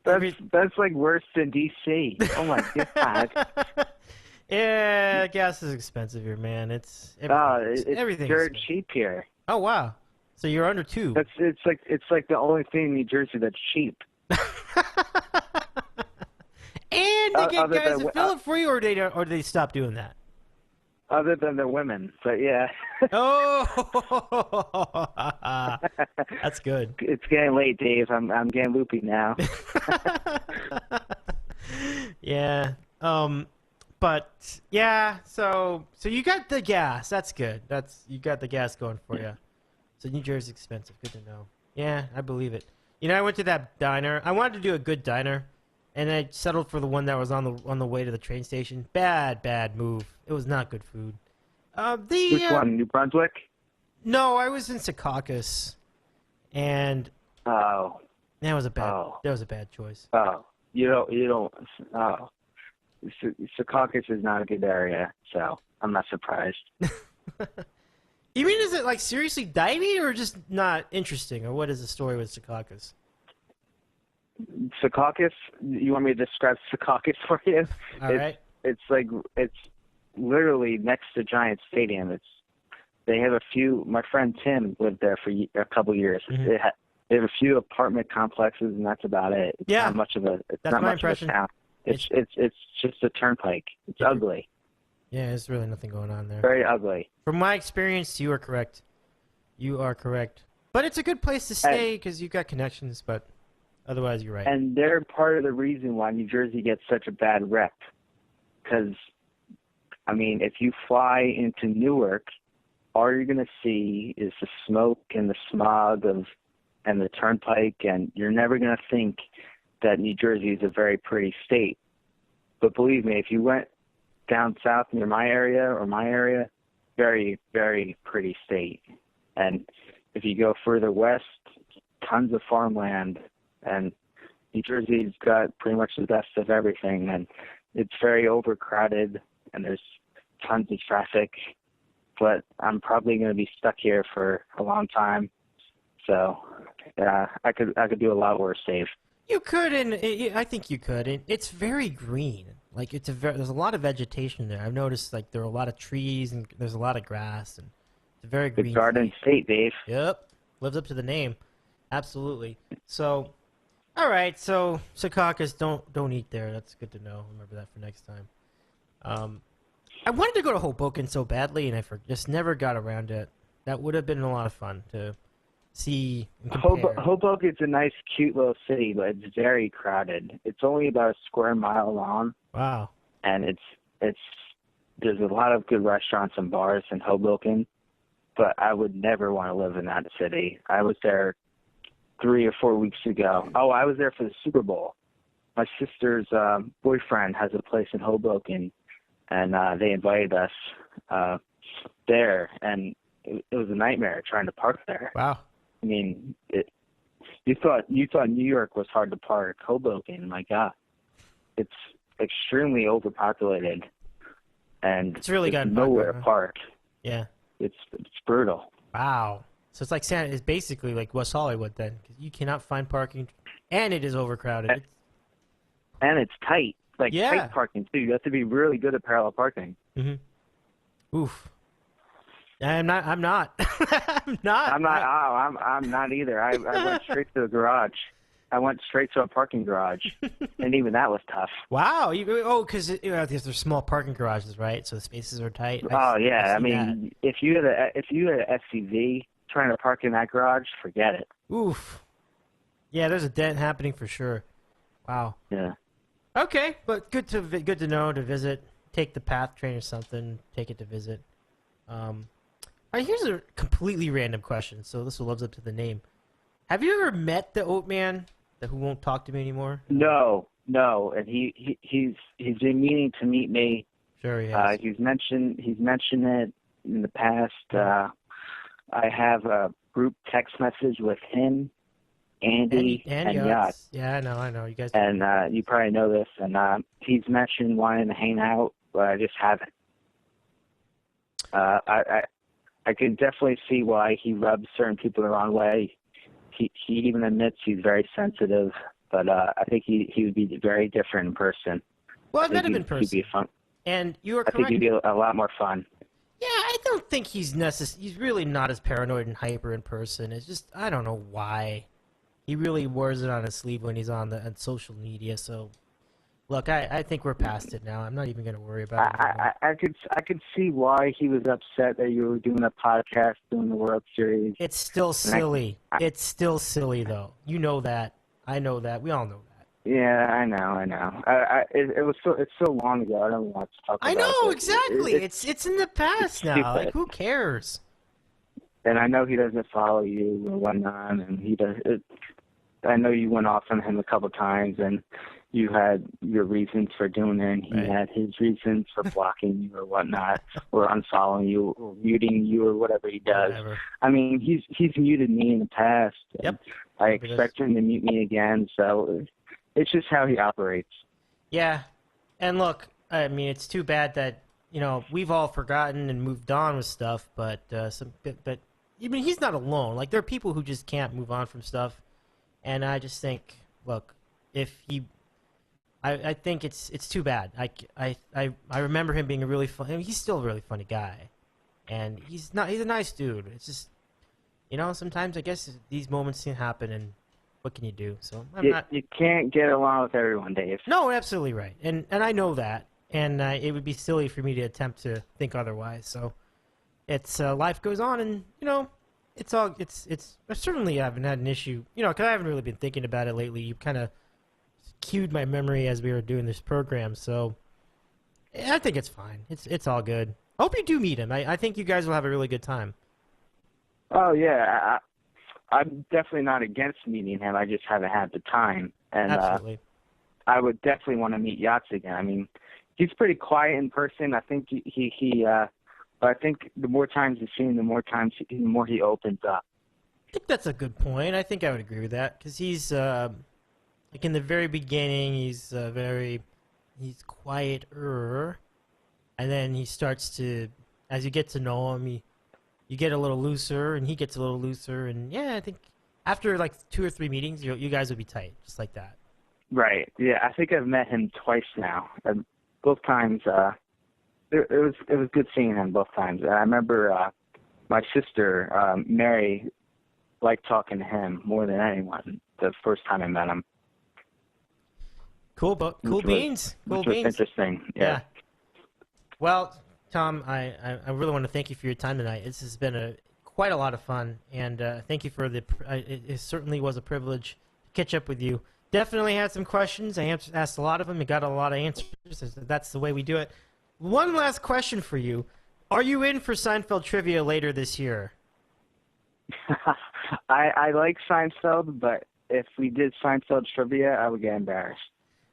That's like worse than DC. Oh my god.
Yeah, gas is expensive here, man. It's everything's
dirt
expensive.
cheap here.
Oh wow. So you're under 2.
It's like the only thing in New Jersey that's cheap.
And they get
Other
guys
than-
to fill it for you, or they stop doing that?
Other than the women, but yeah.
Oh, that's good.
It's getting late, Dave. I'm getting loopy now.
Yeah. But yeah. So you got the gas. That's good. You got the gas going for you. So New Jersey's expensive. Good to know. Yeah, I believe it. You know, I went to that diner. I wanted to do a good diner, and I settled for the one that was on the way to the train station. Bad move. It was not good food.
Which one? New Brunswick?
No, I was in Secaucus, and
Oh.
that was a bad choice.
Oh. You don't. Oh. Secaucus is not a good area, so I'm not surprised.
You mean, is it like seriously divey or just not interesting, or what is the story with Secaucus?
Secaucus? You want me to describe Secaucus for you?
All right.
It's literally next to Giant Stadium. They have a few. My friend Tim lived there for a couple years.
Mm-hmm.
They have a few apartment complexes, and that's about it. It's
Yeah.
not much of a. It's
That's
not
my
much
impression.
of a town. It's just a turnpike. It's ugly.
Yeah, there's really nothing going on there.
Very ugly.
From my experience, you are correct. You are correct. But it's a good place to stay because you've got connections, but otherwise you're right.
And they're part of the reason why New Jersey gets such a bad rep. Because, I mean, if you fly into Newark, all you're going to see is the smoke and the smog and the turnpike, and you're never going to think that New Jersey is a very pretty state. But believe me, if you went down south near my area, very, very pretty state. And if you go further west, tons of farmland, and New Jersey's got pretty much the best of everything, and it's very overcrowded, and there's tons of traffic, but I'm probably going to be stuck here for a long time, so I could do a lot worse, Dave.
You could, and I think you could. And it's very green. Like there's a lot of vegetation there. I've noticed like there are a lot of trees and there's a lot of grass, and it's a very green.
The Garden State, Dave.
Yep, lives up to the name. Absolutely. So, all right. So Secaucus, don't eat there. That's good to know. Remember that for next time. I wanted to go to Hoboken so badly, and I just never got around to it. That would have been a lot of fun to see and compare.
Hoboken's a nice, cute little city, but it's very crowded. It's only about a square mile long.
Wow.
And there's a lot of good restaurants and bars in Hoboken, but I would never want to live in that city. I was there 3 or 4 weeks ago. Oh, I was there for the Super Bowl. My sister's boyfriend has a place in Hoboken, and they invited us there, and it was a nightmare trying to park there.
Wow.
I mean, you thought New York was hard to park. Hoboken, my God, it's extremely overpopulated, and
it's really gotten
nowhere
popular,
to park.
Yeah,
it's brutal.
Wow. So it's like it's basically like West Hollywood then, because you cannot find parking, and it is overcrowded.
And it's tight, like
Yeah.
tight parking too. You have to be really good at parallel parking.
Mm-hmm. Oof. I'm not. I'm not. I'm not.
I'm not either. I went straight to the garage. I went straight to a parking garage, and even that was tough.
Wow. Because there's small parking garages, right? So the spaces are tight.
Oh yeah. I mean, if you had an SUV trying to park in that garage, forget it.
Oof. Yeah, there's a dent happening for sure. Wow.
Yeah.
Okay, but good to know to visit. Take the PATH train or something. Take it to visit. All right, here's a completely random question. So this will live up to the name. Have you ever met the Oat Man, the who won't talk to me anymore?
No, and he's been meaning to meet me.
Sure, he has.
He's mentioned it in the past. I have a group text message with him, Andy, and Yacht.
Yeah, I know. You guys.
And you probably know this. And he's mentioned wanting to hang out, but I just haven't. I can definitely see why he rubs certain people the wrong way. He even admits he's very sensitive, but I think he would be very different in person.
Well, I've met him in person.
He'd be fun.
And you are correct.
I think he'd be a lot more fun.
Yeah, I don't think he's really not as paranoid and hyper in person. It's just, I don't know why. He really wears it on his sleeve when he's on social media. So, look, I think we're past it now. I'm not even going to worry about it.
I could see why he was upset that you were doing a podcast, doing the World Series.
It's still silly. It's still silly, though. You know that. I know that. We all know that.
Yeah, I know. It's so long ago. I don't want to talk about it.
I know, exactly. It's in the past now. Like, who cares?
And I know he doesn't follow you or whatnot, and he does. I know you went off on him a couple times, and you had your reasons for doing it, and he had his reasons for blocking you or whatnot, or unfollowing you, or muting you, or whatever he does.
Whatever.
I mean, he's muted me in the past.
Yep.
I expect him to mute me again, so it's just how he operates.
Yeah, and look, I mean, it's too bad that we've all forgotten and moved on with stuff, but I mean, he's not alone. Like, there are people who just can't move on from stuff, and I just think, look, I think it's too bad. I remember him being a really fun. I mean, he's still a really funny guy, and he's a nice dude. It's just, sometimes I guess these moments can happen, and what can you do? So you
can't get along with everyone, Dave.
No, absolutely right, and I know that, and it would be silly for me to attempt to think otherwise. So it's life goes on, and it's I certainly haven't had an issue, because I haven't really been thinking about it lately. You kind of cued my memory as we were doing this program, so I think it's fine. It's all good. I hope you do meet him. I think you guys will have a really good time.
Oh yeah, I'm definitely not against meeting him. I just haven't had the time, and
Absolutely.
I would definitely want to meet Yachts again. I mean, he's pretty quiet in person. I think but I think the more times you see him, the more he opens up.
I think that's a good point. I think I would agree with that, because he's like in the very beginning, he's quieter, and then he starts to, as you get to know him, you get a little looser, and he gets a little looser, and yeah, I think after like 2 or 3 meetings, you guys will be tight, just like that.
Right. Yeah, I think I've met him twice now. Both times, it was good seeing him both times. I remember my sister Mary liked talking to him more than anyone the first time I met him.
Cool beans. Cool
which was
beans.
Interesting. Yeah.
Well, Tom, I really want to thank you for your time tonight. This has been quite a lot of fun, and thank you for it certainly was a privilege to catch up with you. Definitely had some questions. I asked a lot of them and got a lot of answers. That's the way we do it. One last question for you. Are you in for Seinfeld trivia later this year?
I like Seinfeld, but if we did Seinfeld trivia, I would get embarrassed.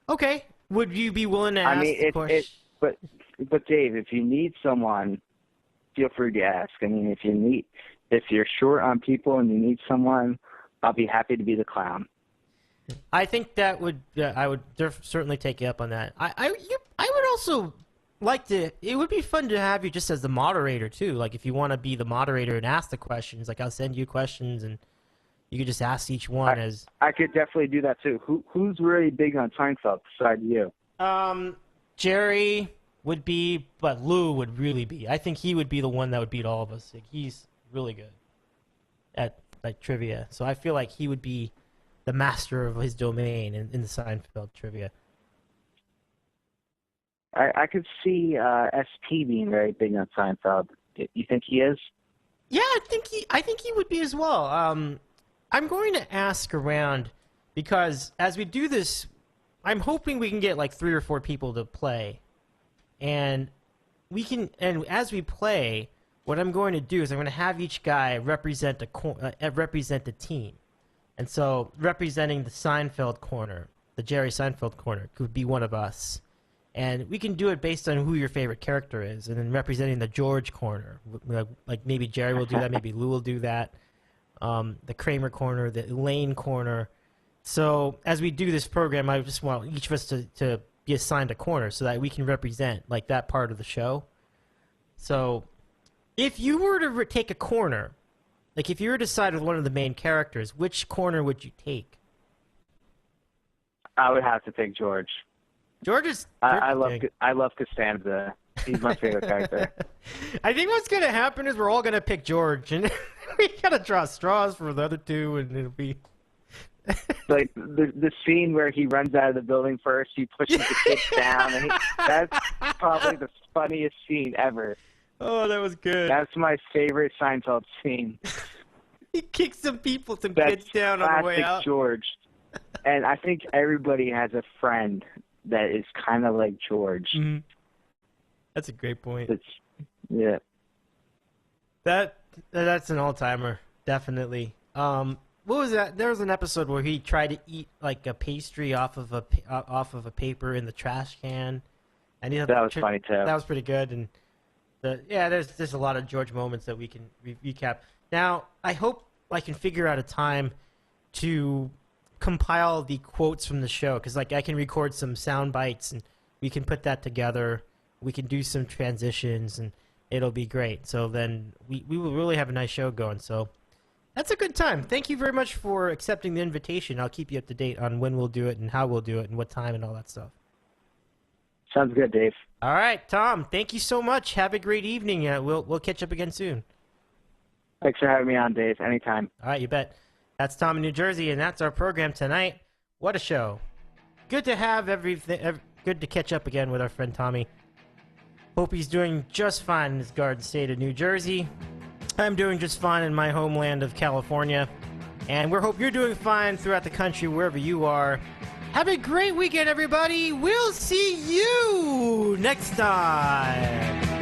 Okay. Would you be willing to ask the question?
But Dave, if you need someone, feel free to ask. I mean, if you're short on people and you need someone, I'll be happy to be the clown.
I think that I would certainly take you up on that. I would also like to. It would be fun to have you just as the moderator too. Like if you want to be the moderator and ask the questions, like I'll send you questions and you could just ask each one as.
I could definitely do that too. Who's really big on Seinfeld besides you?
Jerry would be, but Lou would really be. I think he would be the one that would beat all of us. Like, he's really good at trivia, so I feel like he would be the master of his domain in the Seinfeld trivia.
I could see SP being very big on Seinfeld. You think he is?
Yeah, I think he would be as well. I'm going to ask around because as we do this, I'm hoping we can get like 3 or 4 people to play, and as we play, what I'm going to do is I'm going to have each guy represent a team, and so representing the Seinfeld corner, the Jerry Seinfeld corner, could be one of us, and we can do it based on who your favorite character is, and then representing the George corner, like maybe Jerry will do that, maybe Lou will do that, the Kramer corner, the Elaine corner. So as we do this program, I just want each of us to be assigned a corner so that we can represent like that part of the show. So if you were to take a corner, like if you were to decide with one of the main characters, which corner would you take?
I would have to pick George.
George is...
I love Costanza. He's my favorite character.
I think what's going to happen is we're all going to pick George, and we got to draw straws for the other two, and it'll be...
Like the scene where he runs out of the building first, he pushes the kids down, and that's probably the funniest scene ever.
Oh, that was good.
That's my favorite Seinfeld scene.
He kicks some kids down on the way out.
Classic George. And I think everybody has a friend that is kind of like George.
Mm-hmm. That's a great point.
Yeah.
That's an all-timer, definitely. What was that? There was an episode where he tried to eat like a pastry off of a paper in the trash can, and that
was funny too.
That was pretty good. And there's a lot of George moments that we can recap. Now I hope I can figure out a time to compile the quotes from the show, because like I can record some sound bites and we can put that together. We can do some transitions and it'll be great. So then we will really have a nice show going. So. That's a good time. Thank you very much for accepting the invitation. I'll keep you up to date on when we'll do it and how we'll do it and what time and all that stuff.
Sounds good, Dave.
All right, Tom. Thank you so much. Have a great evening. We'll catch up again soon.
Thanks for having me on, Dave. Anytime.
All right, you bet. That's Tom in New Jersey, and that's our program tonight. What a show. Good to have everything. Good to catch up again with our friend Tommy. Hope he's doing just fine in his garden state of New Jersey. I'm doing just fine in my homeland of California, and we hope you're doing fine throughout the country, wherever you are. Have a great weekend, everybody. We'll see you next time.